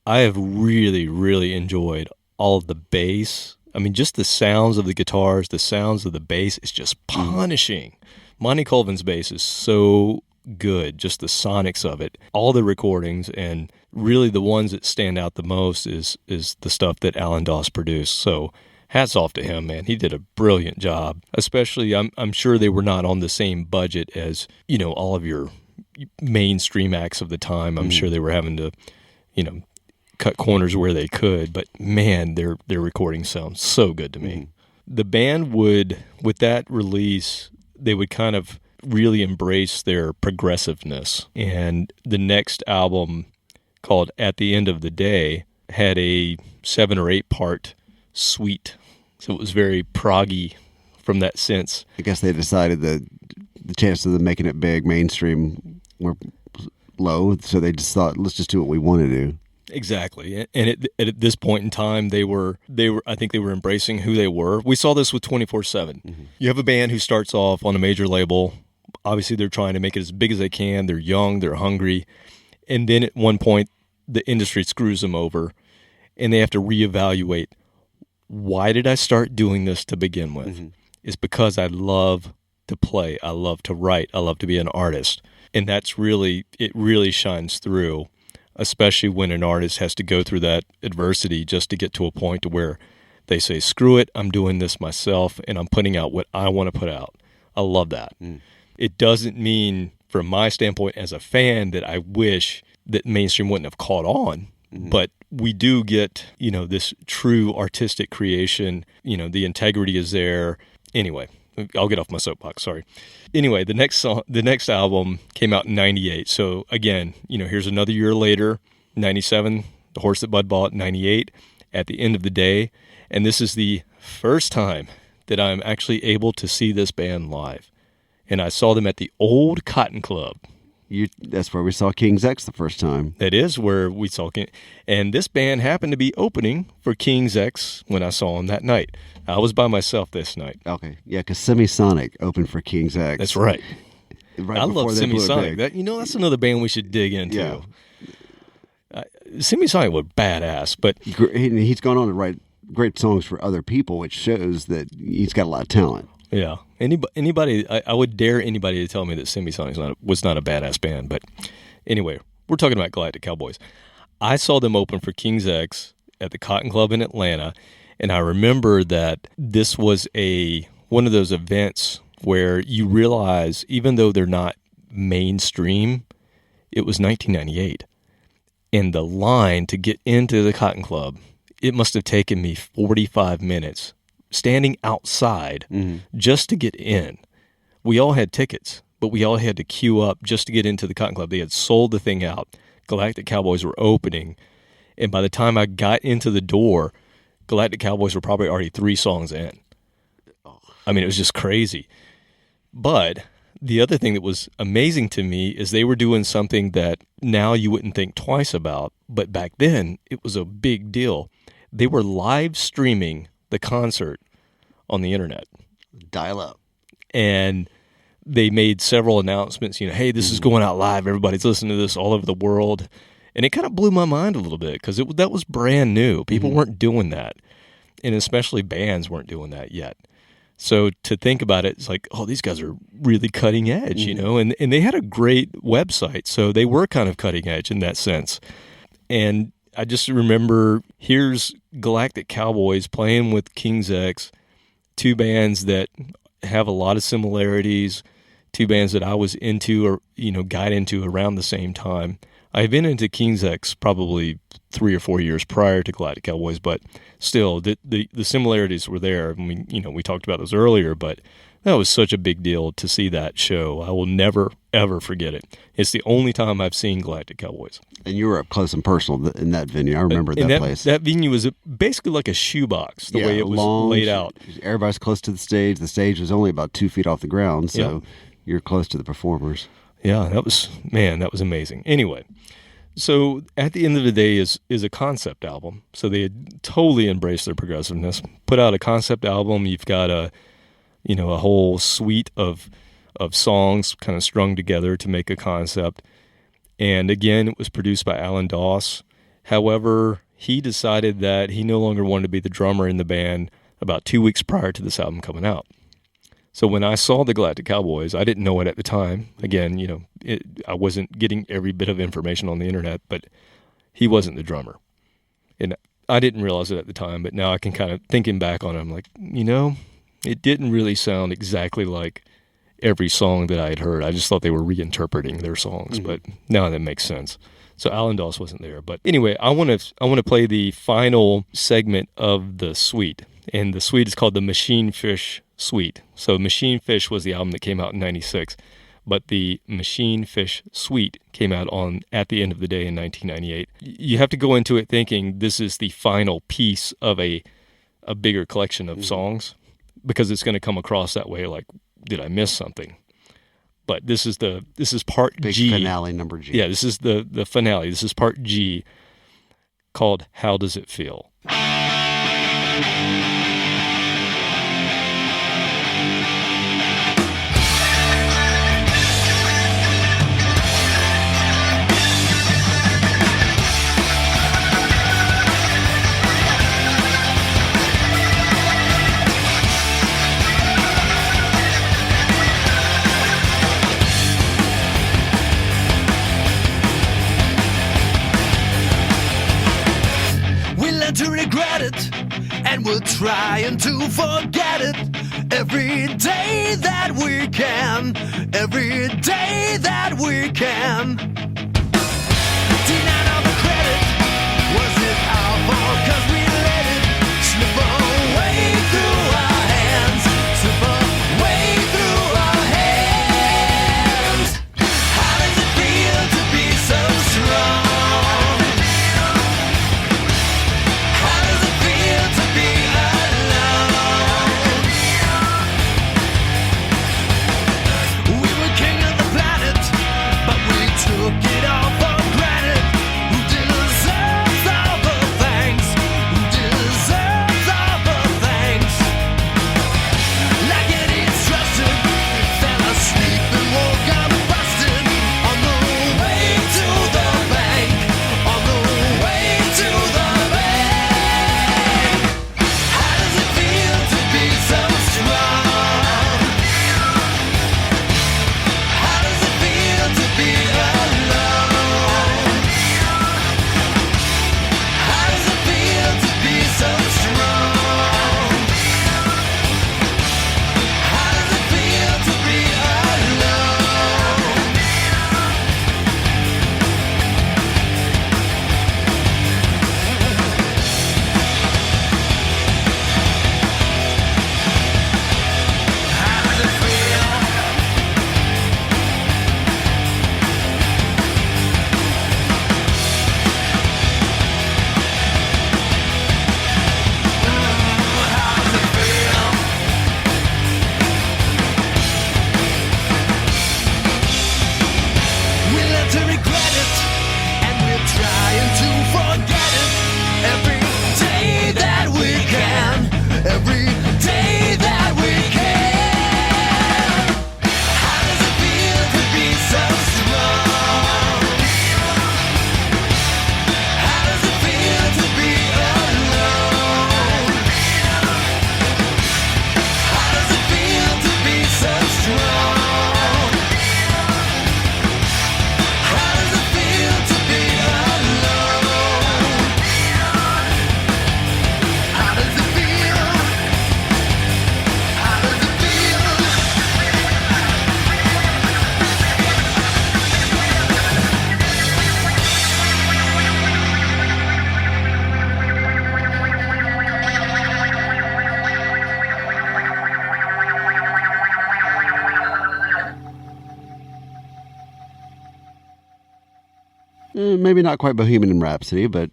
I have really, really enjoyed all of the bass. I mean, just the sounds of the guitars, the sounds of the bass is just punishing. Monty Colvin's bass is so good, just the sonics of it. All the recordings, and really the ones that stand out the most is the stuff that Alan Doss produced. So hats off to him, man. He did a brilliant job. Especially, I'm sure they were not on the same budget as, all of your mainstream acts of the time. I'm sure they were having to, cut corners where they could. But man, their recording sounds so good to me. The band would, with that release, they would kind of really embrace their progressiveness. And the next album, called At the End of the Day, had a 7 or 8 part suite. So it was very proggy from that sense. I guess they decided that the chances of them making it big mainstream were low, so they just thought, let's just do what we want to do. Exactly. And at this point in time, I think they were embracing who they were. We saw this with 24/7. You have a band who starts off on a major label. Obviously, they're trying to make it as big as they can. They're young, they're hungry. And then at one point, the industry screws them over, and they have to reevaluate, why did I start doing this to begin with? It's because I love to play. I love to write. I love to be an artist. And it really shines through, especially when an artist has to go through that adversity just to get to a point to where they say, screw it, I'm doing this myself, and I'm putting out what I want to put out. I love that. It doesn't mean, from my standpoint as a fan, that I wish that mainstream wouldn't have caught on, but we do get, this true artistic creation. The integrity is there. Anyway, I'll get off my soapbox. Sorry. Anyway, the next album came out in 98. So again, here's another year later, 97, The Horse That Bud Bought, 98, At the End of the Day. And this is the first time that I'm actually able to see this band live. And I saw them at the old Cotton Club. That's where we saw King's X the first time. That is where we saw King. And this band happened to be opening for King's X when I saw them that night. I was by myself this night. Okay. Yeah, because Semisonic opened for King's X. That's right. I love Semisonic. That's another band we should dig into. Yeah. Semisonic were badass, but he's gone on to write great songs for other people, which shows that he's got a lot of talent. Yeah. Anybody, I would dare anybody to tell me that Semisonic was not a badass band. But anyway, we're talking about Galactic Cowboys. I saw them open for King's X at the Cotton Club in Atlanta, and I remember that this was one of those events where you realize, even though they're not mainstream, it was 1998. And the line to get into the Cotton Club, it must have taken me 45 minutes standing outside just to get in. We all had tickets, but we all had to queue up just to get into the Cotton Club. They had sold the thing out. Galactic Cowboys were opening. And by the time I got into the door, Galactic Cowboys were probably already 3 songs in. I mean, it was just crazy. But the other thing that was amazing to me is they were doing something that now you wouldn't think twice about, but back then it was a big deal. They were live streaming the concert on the internet. Dial up. And they made several announcements, hey, this is going out live. Everybody's listening to this all over the world. And it kind of blew my mind a little bit because that was brand new. People weren't doing that. And especially bands weren't doing that yet. So to think about it, it's like, oh, these guys are really cutting edge, and they had a great website. So they were kind of cutting edge in that sense. And I just remember, here's Galactic Cowboys playing with King's X, 2 bands that have a lot of similarities, 2 bands that I was into or, got into around the same time. I had been into King's X probably 3 or 4 years prior to Galactic Cowboys, but still, the similarities were there. I mean, we talked about those earlier, but That was such a big deal to see that show. I will never, ever forget it. It's the only time I've seen Galactic Cowboys. And you were up close and personal in that venue. I remember that place. That venue was basically like a shoebox, the way it was laid out. Everybody's close to the stage. The stage was only about 2 feet off the ground, so you're close to the performers. Yeah, that was amazing. Anyway, so At the End of the Day is a concept album. So they had totally embraced their progressiveness. Put out a concept album. You've got a whole suite of songs kind of strung together to make a concept. And again, it was produced by Alan Doss. However, he decided that he no longer wanted to be the drummer in the band about 2 weeks prior to this album coming out. So when I saw the Galactic Cowboys, I didn't know it at the time. Again, I wasn't getting every bit of information on the internet, but he wasn't the drummer. And I didn't realize it at the time, but now I can kind of, thinking back on it, I'm like, it didn't really sound exactly like every song that I had heard. I just thought they were reinterpreting their songs, but now that makes sense. So Alan Doss wasn't there. But anyway, I want to play the final segment of the suite, and the suite is called the Machine Fish Suite. So Machine Fish was the album that came out in '96, but the Machine Fish Suite came out At the End of the Day in 1998. You have to go into it thinking this is the final piece of a bigger collection of songs, because it's going to come across that way, like, did I miss something? But this is part Big G. finale number G. Yeah, this is the finale. This is part G, called How Does It Feel? To regret it, and we're trying to forget it every day that we can, every day that we can. Denied all the credit, was it our fault? 'Cause we let it slip away through our hands, slip away through our hands. How does it feel to be so strong? Took it all for granted. Who deserves all the thanks? Maybe not quite Bohemian Rhapsody, but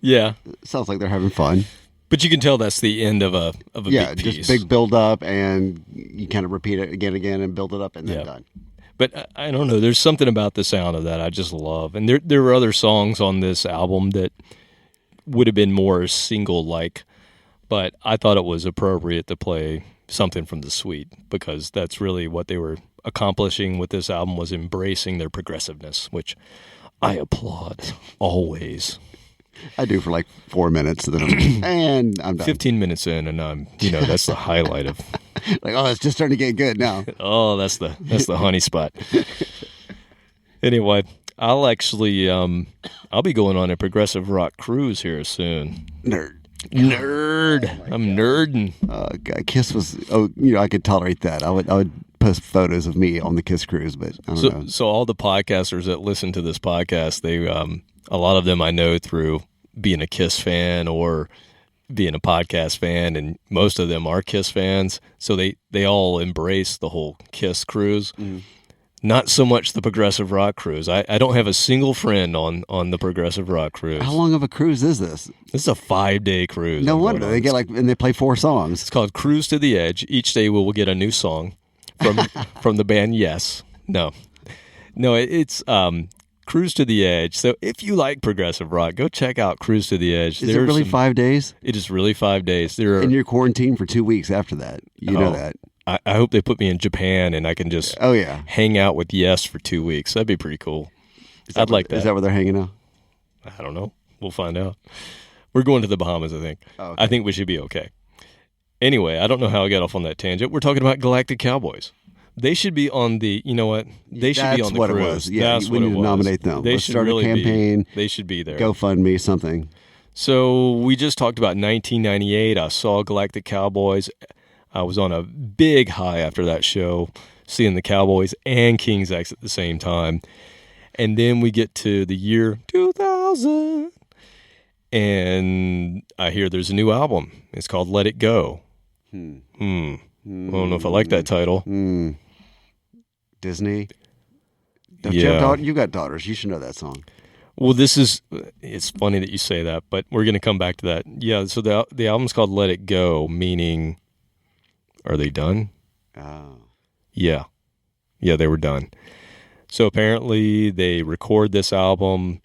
Yeah. sounds like they're having fun. But you can tell that's the end of a Yeah, big piece. just big build up, and you kind of repeat it again and build it up, and then Yeah. done. But I don't know. There's something about the sound of that I just love. And there were other songs on this album that would have been more single-like, but I thought it was appropriate to play something from the suite because that's really what they were accomplishing with this album, was embracing their progressiveness, which I applaud always. I do for like 4 minutes, and I'm done. 15 minutes in, and that's the highlight of. Like, oh, it's just starting to get good now. Oh, that's the honey spot. Anyway, I'll actually I'll be going on a progressive rock cruise here soon. Nerd. I'm nerding. God, Kiss was. Oh, I could tolerate that. I would post photos of me on the Kiss cruise, but I don't know. So all the podcasters that listen to this podcast, they a lot of them I know through being a Kiss fan or being a podcast fan, and most of them are Kiss fans. So they all embrace the whole Kiss cruise. Mm. Not so much the progressive rock cruise. I don't have a single friend on the progressive rock cruise. How long of a cruise is this? This is a 5-day cruise. No I'm wonder going they on. get and they play 4 songs. It's called Cruise to the Edge. Each day we will get a new song from the band Yes. No, it's Cruise to the Edge. So if you like progressive rock, go check out Cruise to the Edge. Is it really 5 days? It is really 5 days. And you're quarantined for 2 weeks after that. You know that. I hope they put me in Japan and I can just hang out with Yes for 2 weeks. That'd be pretty cool. I'd like that. Is that where they're hanging out? I don't know. We'll find out. We're going to the Bahamas, I think. Oh, okay. I think we should be okay. Anyway, I don't know how I got off on that tangent. We're talking about Galactic Cowboys. They should be on the, you know what? They should be on the what cruise. it was. Yeah, That's we what need it to was. nominate them. They Let's should start really a campaign. They should be there. GoFundMe, something. So we just talked about 1998. I saw Galactic Cowboys. I was on a big high after that show, seeing the Cowboys and King's X at the same time. And then we get to the year 2000, and I hear there's a new album. It's called Let It Go. I don't know if I like that title. Disney. Don't Yeah. you got daughters. You should know that song. Well, it's funny that you say that, but we're going to come back to that. Yeah, so the album's called Let It Go, meaning, are they done? Oh. Yeah, they were done. So apparently they record this album.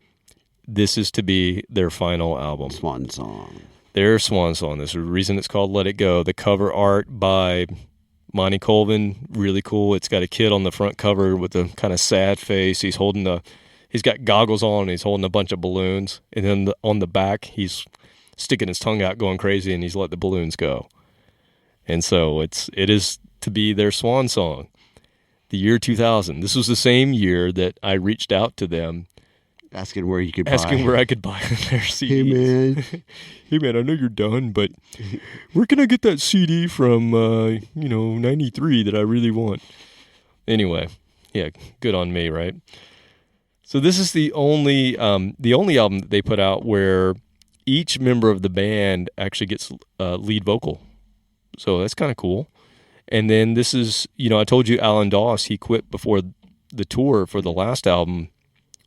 This is to be their final album. Swan song. Their swan song. There's a reason it's called Let It Go. The cover art by Monty Colvin, really cool. It's got a kid on the front cover with a kind of sad face. He's got goggles on, and he's holding a bunch of balloons. And then on the back, he's sticking his tongue out going crazy, and he's let the balloons go. And so it is to be their swan song. The year 2000. This was the same year that I reached out to them. Asking where I could buy their CDs. Hey, man. Hey, man, I know you're done, but where can I get that CD from, 93 that I really want? Anyway, yeah, good on me, right? So this is the only album that they put out where each member of the band actually gets lead vocal. So that's kind of cool. And then this is, I told you Alan Doss, he quit before the tour for the last album.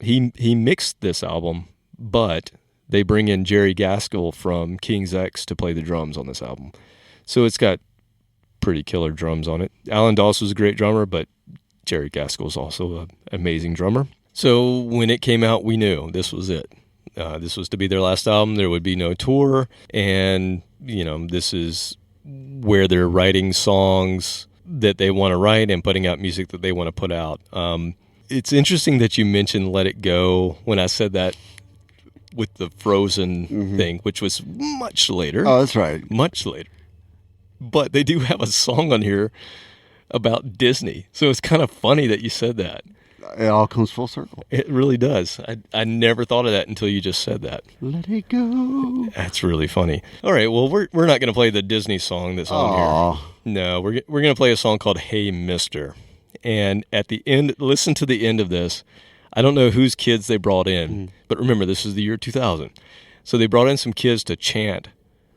He mixed this album, but they bring in Jerry Gaskill from King's X to play the drums on this album. So it's got pretty killer drums on it. Alan Doss was a great drummer, but Jerry Gaskill is also an amazing drummer. So when it came out, we knew this was it. This was to be their last album. There would be no tour, and this is where they're writing songs that they want to write and putting out music that they want to put out. It's interesting that you mentioned Let It Go when I said that with the Frozen thing, which was much later. Oh, that's right. Much later. But they do have a song on here about Disney. So it's kind of funny that you said that. It all comes full circle. It really does. I never thought of that until you just said that. Let it go. That's really funny. All right, well, we're not going to play the Disney song that's on here. No, we're going to play a song called Hey Mister. And at the end, listen to the end of this. I don't know whose kids they brought in, but remember, this is the year 2000. So they brought in some kids to chant,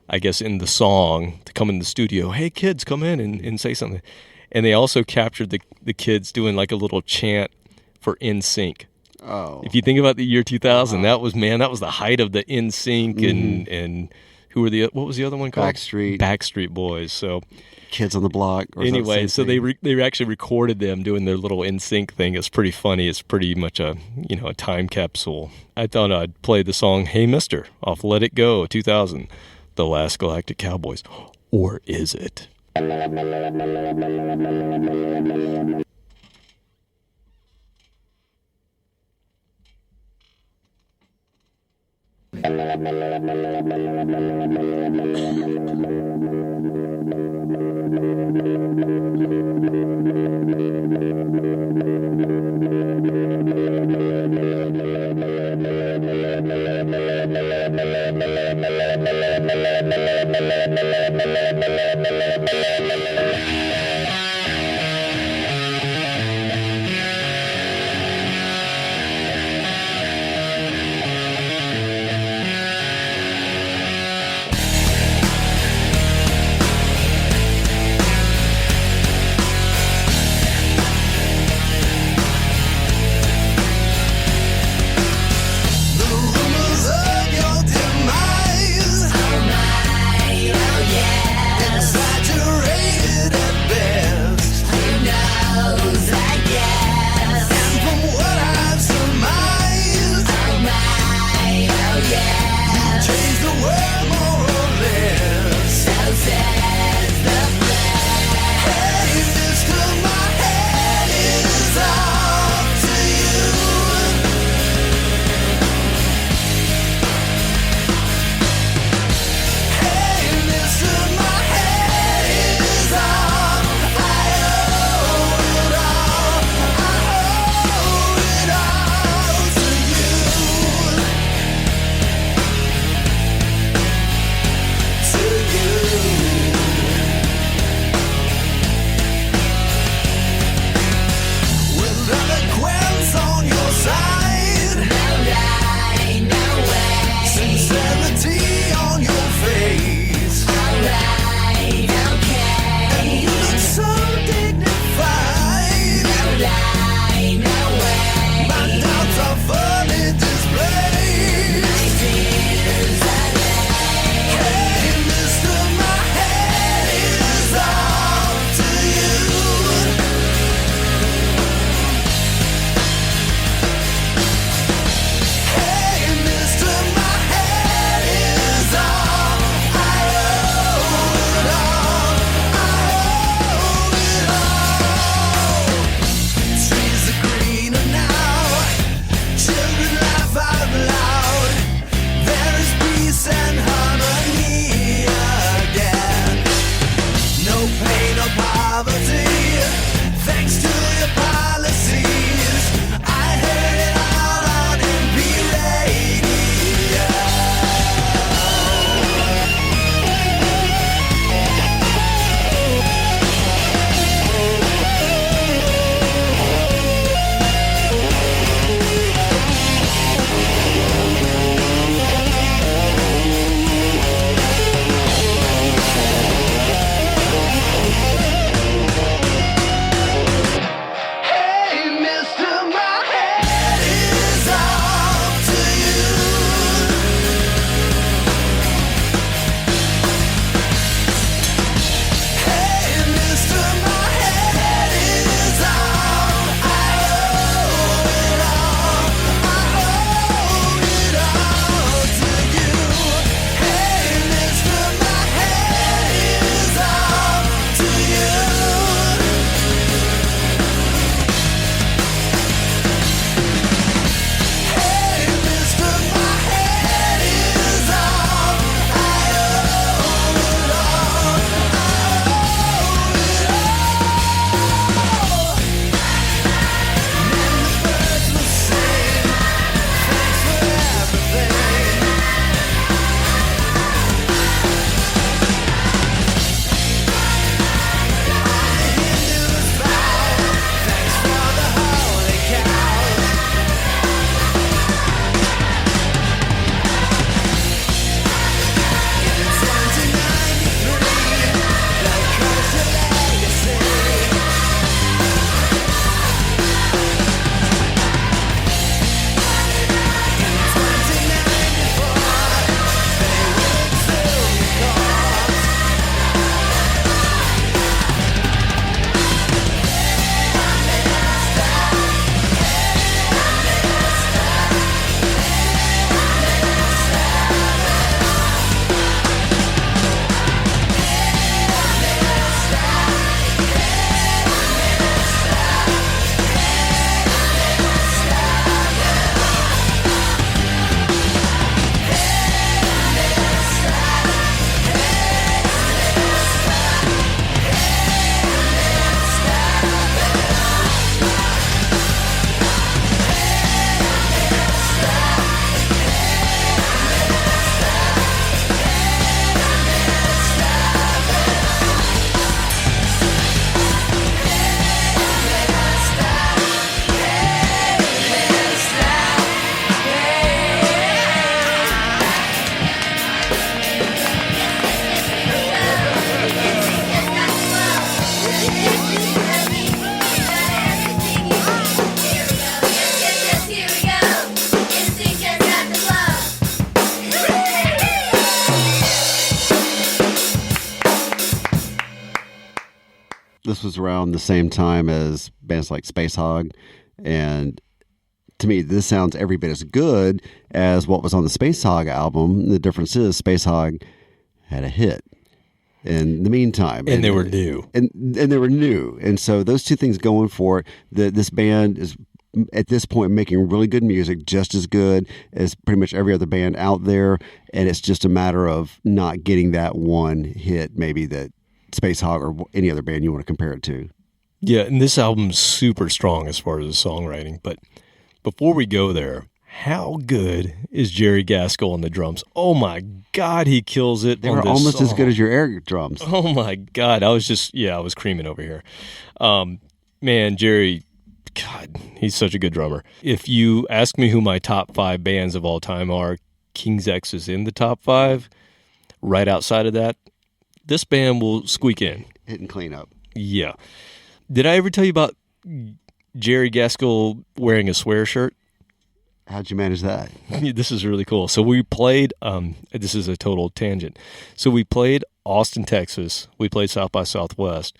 I guess, in the song, to come in the studio. Hey, kids, come in and say something. And they also captured the kids doing like a little chant for NSYNC. Oh. If you think about the year 2000, that was the height of the NSYNC and who were what was the other one called? Backstreet Boys. So Kids on the Block. Or anyway, so they actually recorded them doing their little NSYNC thing. It's pretty funny. It's pretty much a time capsule. I thought I'd play the song "Hey Mister" off "Let It Go" 2000, the last Galactic Cowboys, or is it? this was around the same time as bands like Space Hog, and to me, this sounds every bit as good as what was on the Space Hog album. The difference is Space Hog had a hit in the meantime. And they were new. And they were new. And so those two things going for it, this band is at this point making really good music, just as good as pretty much every other band out there. And it's just a matter of not getting that one hit maybe that Space Hog or any other band you want to compare it to. Yeah, and this album's super strong as far as the songwriting. But before we go there, how good is Jerry Gaskell on the drums? Oh my God, he kills it. They were almost as good as your air drums. Oh my God, I was creaming over here. Man, Jerry, God, he's such a good drummer. If you ask me who my top 5 bands of all time are, King's X is in the top 5. Right outside of that, this band will squeak in. Hitting clean up. Yeah. Did I ever tell you about Jerry Gaskell wearing a swear shirt? How'd you manage that? This is really cool. So we played, this is a total tangent. So we played Austin, Texas. We played South by Southwest.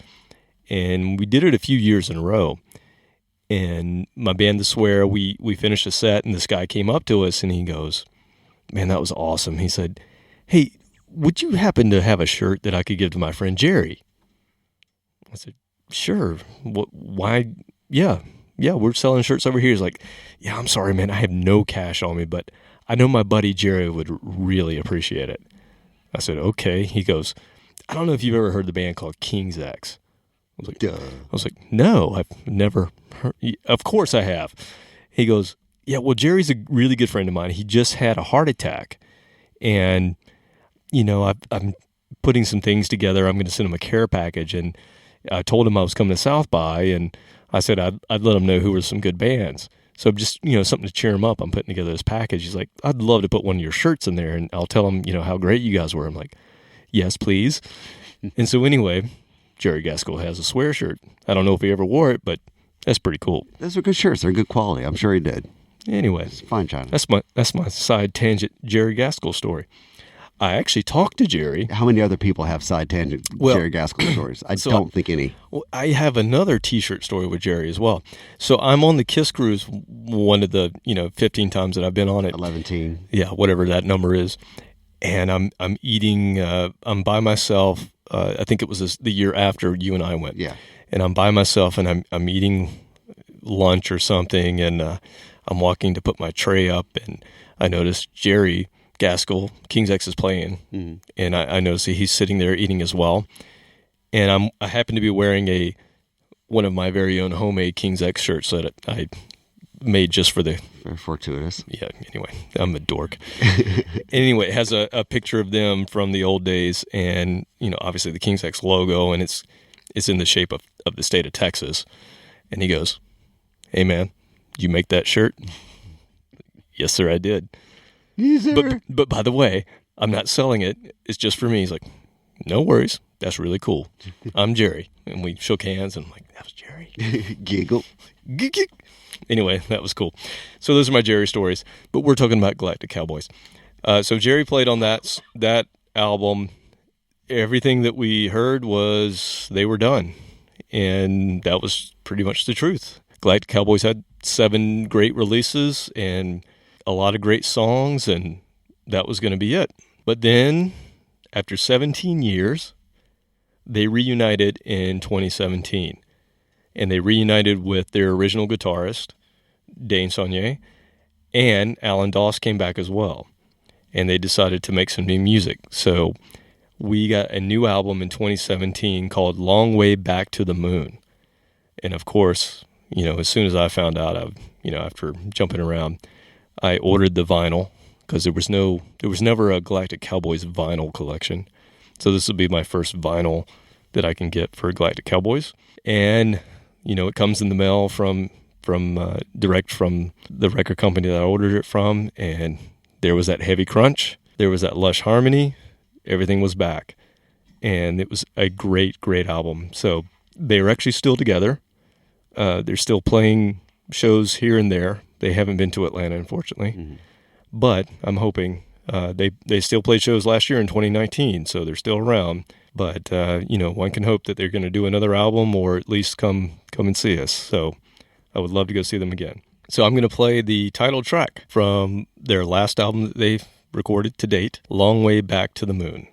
And we did it a few years in a row. And my band, The Swear, we finished a set, and this guy came up to us, and he goes, man, that was awesome. He said, hey, would you happen to have a shirt that I could give to my friend Jerry? I said, sure. Why? Yeah, we're selling shirts over here. He's like, yeah, I'm sorry, man. I have no cash on me, but I know my buddy Jerry would really appreciate it. I said, okay. He goes, I don't know if you've ever heard the band called King's X. I was like, no, I've never heard. Of course I have. He goes, yeah, well, Jerry's a really good friend of mine. He just had a heart attack. And, you know, I'm putting some things together. I'm going to send him a care package. And I told him I was coming to South by, and I said I'd let him know who were some good bands. So just, you know, something to cheer him up. I'm putting together this package. He's like, I'd love to put one of your shirts in there, and I'll tell him, you know, how great you guys were. I'm like, yes, please. And so anyway, Jerry Gaskell has a swear shirt. I don't know if he ever wore it, but that's pretty cool. Those are good shirts. They're good quality. I'm sure he did. Anyway, It's fine, China. that's my side tangent Jerry Gaskell story. I actually talked to Jerry. How many other people have side tangent Jerry Gaskell stories? I don't think any. Well, I have another T-shirt story with Jerry as well. So I'm on the Kiss Cruise one of the 15 times that I've been on it. 11. Yeah, whatever that number is. And I'm eating. I'm by myself. I think it was the year after you and I went. Yeah. And I'm by myself, and I'm eating lunch or something, and I'm walking to put my tray up, and I noticed Jerry Gaskell, King's X, is playing, and I noticed he's sitting there eating as well. And I happen to be wearing one of my very own homemade King's X shirts that I made just for the... Very fortuitous. Yeah, anyway, I'm a dork. Anyway, it has a picture of them from the old days, and, obviously the King's X logo, and it's in the shape of the state of Texas. And he goes, hey, man, you make that shirt? Yes, sir, I did. Yes, sir. But by the way, I'm not selling it. It's just for me. He's like, no worries. That's really cool. I'm Jerry. And we shook hands, and I'm like, that was Jerry. Giggle. Anyway, that was cool. So those are my Jerry stories. But we're talking about Galactic Cowboys. So Jerry played on that album. Everything that we heard was they were done. And that was pretty much the truth. Galactic Cowboys had 7 great releases and a lot of great songs, and that was going to be it. But then, after 17 years, they reunited in 2017. And they reunited with their original guitarist, Dane Saunier, and Alan Doss came back as well. And they decided to make some new music. So we got a new album in 2017 called Long Way Back to the Moon. And of course, as soon as I found out, after jumping around, I ordered the vinyl because there was never a Galactic Cowboys vinyl collection. So this will be my first vinyl that I can get for Galactic Cowboys. And, it comes in the mail from direct from the record company that I ordered it from. And there was that heavy crunch. There was that lush harmony. Everything was back. And it was a great, great album. So they are actually still together. They're still playing shows here and there. They haven't been to Atlanta, unfortunately. Mm-hmm. But I'm hoping they still played shows last year in 2019, so they're still around. But, one can hope that they're going to do another album or at least come and see us. So I would love to go see them again. So I'm going to play the title track from their last album that they've recorded to date, Long Way Back to the Moon.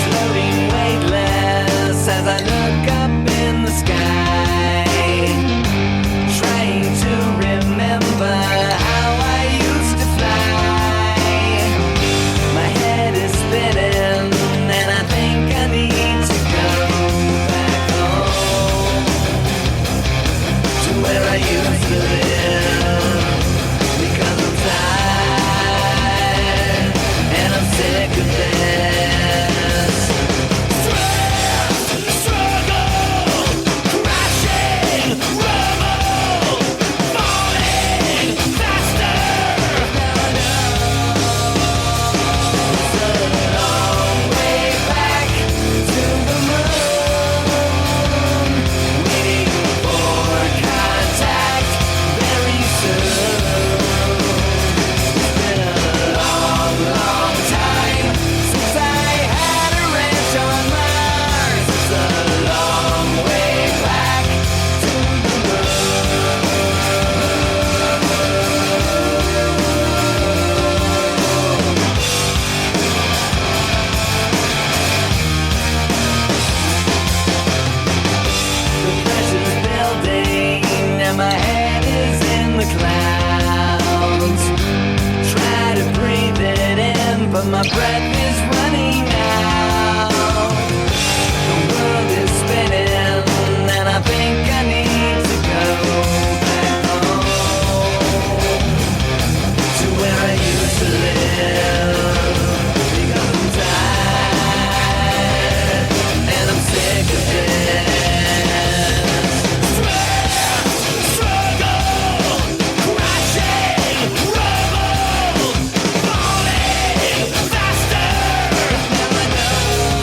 Floating weightless as I look up in the sky, trying to remember how I used to fly. My head is spinning and I think I need to go back home to where I used to live, because I'm tired and I'm sick of this. But my breath is running out. The world is spinning and I think I need to go back home to where I used to live, because I'm tired and I'm sick of this. Struggle, crashing, rumble, falling faster. Now I know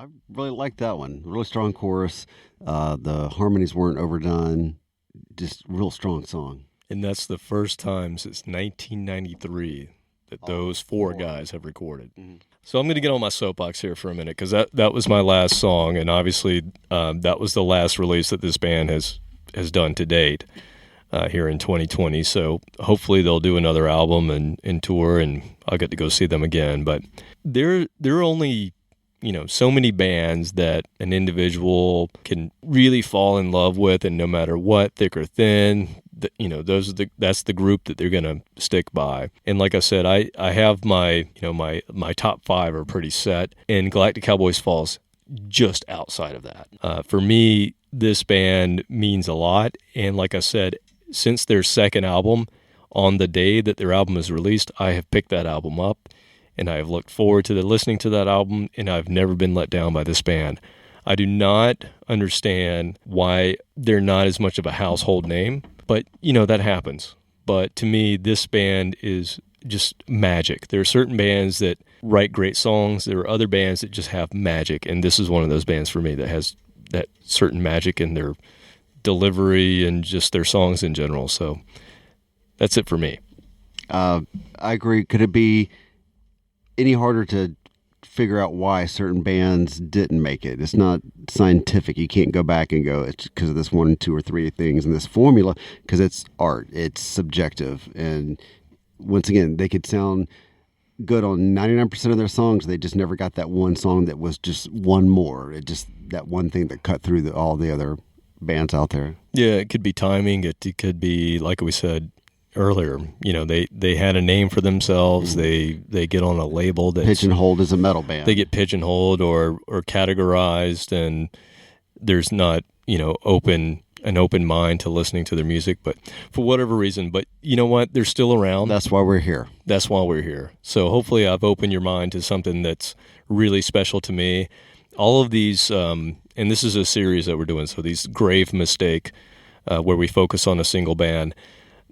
I really liked that one. Really strong chorus. The harmonies weren't overdone. Just real strong song. And that's the first time since 1993 that those four guys have recorded. Mm-hmm. So I'm going to get on my soapbox here for a minute because that was my last song, and obviously that was the last release that this band has done to date here in 2020. So hopefully they'll do another album and tour, and I'll get to go see them again. But there are only so many bands that an individual can really fall in love with, and no matter what, thick or thin, that's the group that they're gonna stick by. And like I said, I have my my top 5 are pretty set, and Galactic Cowboys falls just outside of that. For me, this band means a lot, and like I said, since their second album, on the day that their album is released, I have picked that album up. And I have looked forward to listening to that album, and I've never been let down by this band. I do not understand why they're not as much of a household name, but, that happens. But to me, this band is just magic. There are certain bands that write great songs. There are other bands that just have magic, and this is one of those bands for me that has that certain magic in their delivery and just their songs in general. So that's it for me. I agree. Could it be any harder to figure out why certain bands didn't make it? It's not scientific. You can't go back and go, it's because of this 1, 2, or 3 things in this formula, because it's art. It's subjective. And once again, they could sound good on 99% of their songs. They just never got that one song that was just one more. It just that one thing that cut through all the other bands out there. Yeah, it could be timing. It could be, like we said earlier, they had a name for themselves. They get on a label that pigeonholed as a metal band. They get pigeonholed or categorized, and there's not an open mind to listening to their music. But for whatever reason, but you know what? They're still around. That's why we're here. That's why we're here. So hopefully, I've opened your mind to something that's really special to me. All of these, and this is a series that we're doing. So these Grave Mistake, where we focus on a single band.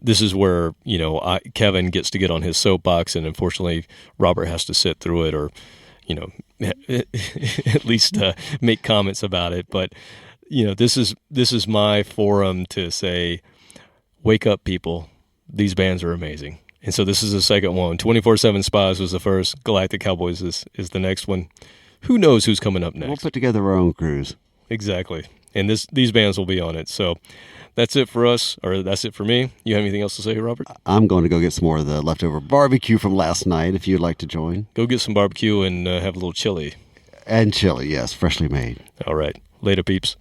This is where, Kevin gets to get on his soapbox, and unfortunately, Robert has to sit through it or, at least make comments about it. But, this is my forum to say, wake up, people. These bands are amazing. And so this is the second one. 24/7 Spies was the first. Galactic Cowboys is the next one. Who knows who's coming up next? We'll put together our own cruise. Exactly. And these bands will be on it. So that's it for us, or that's it for me. You have anything else to say, Robert? I'm going to go get some more of the leftover barbecue from last night, if you'd like to join. Go get some barbecue and have a little chili. And chili, yes, freshly made. All right. Later, peeps.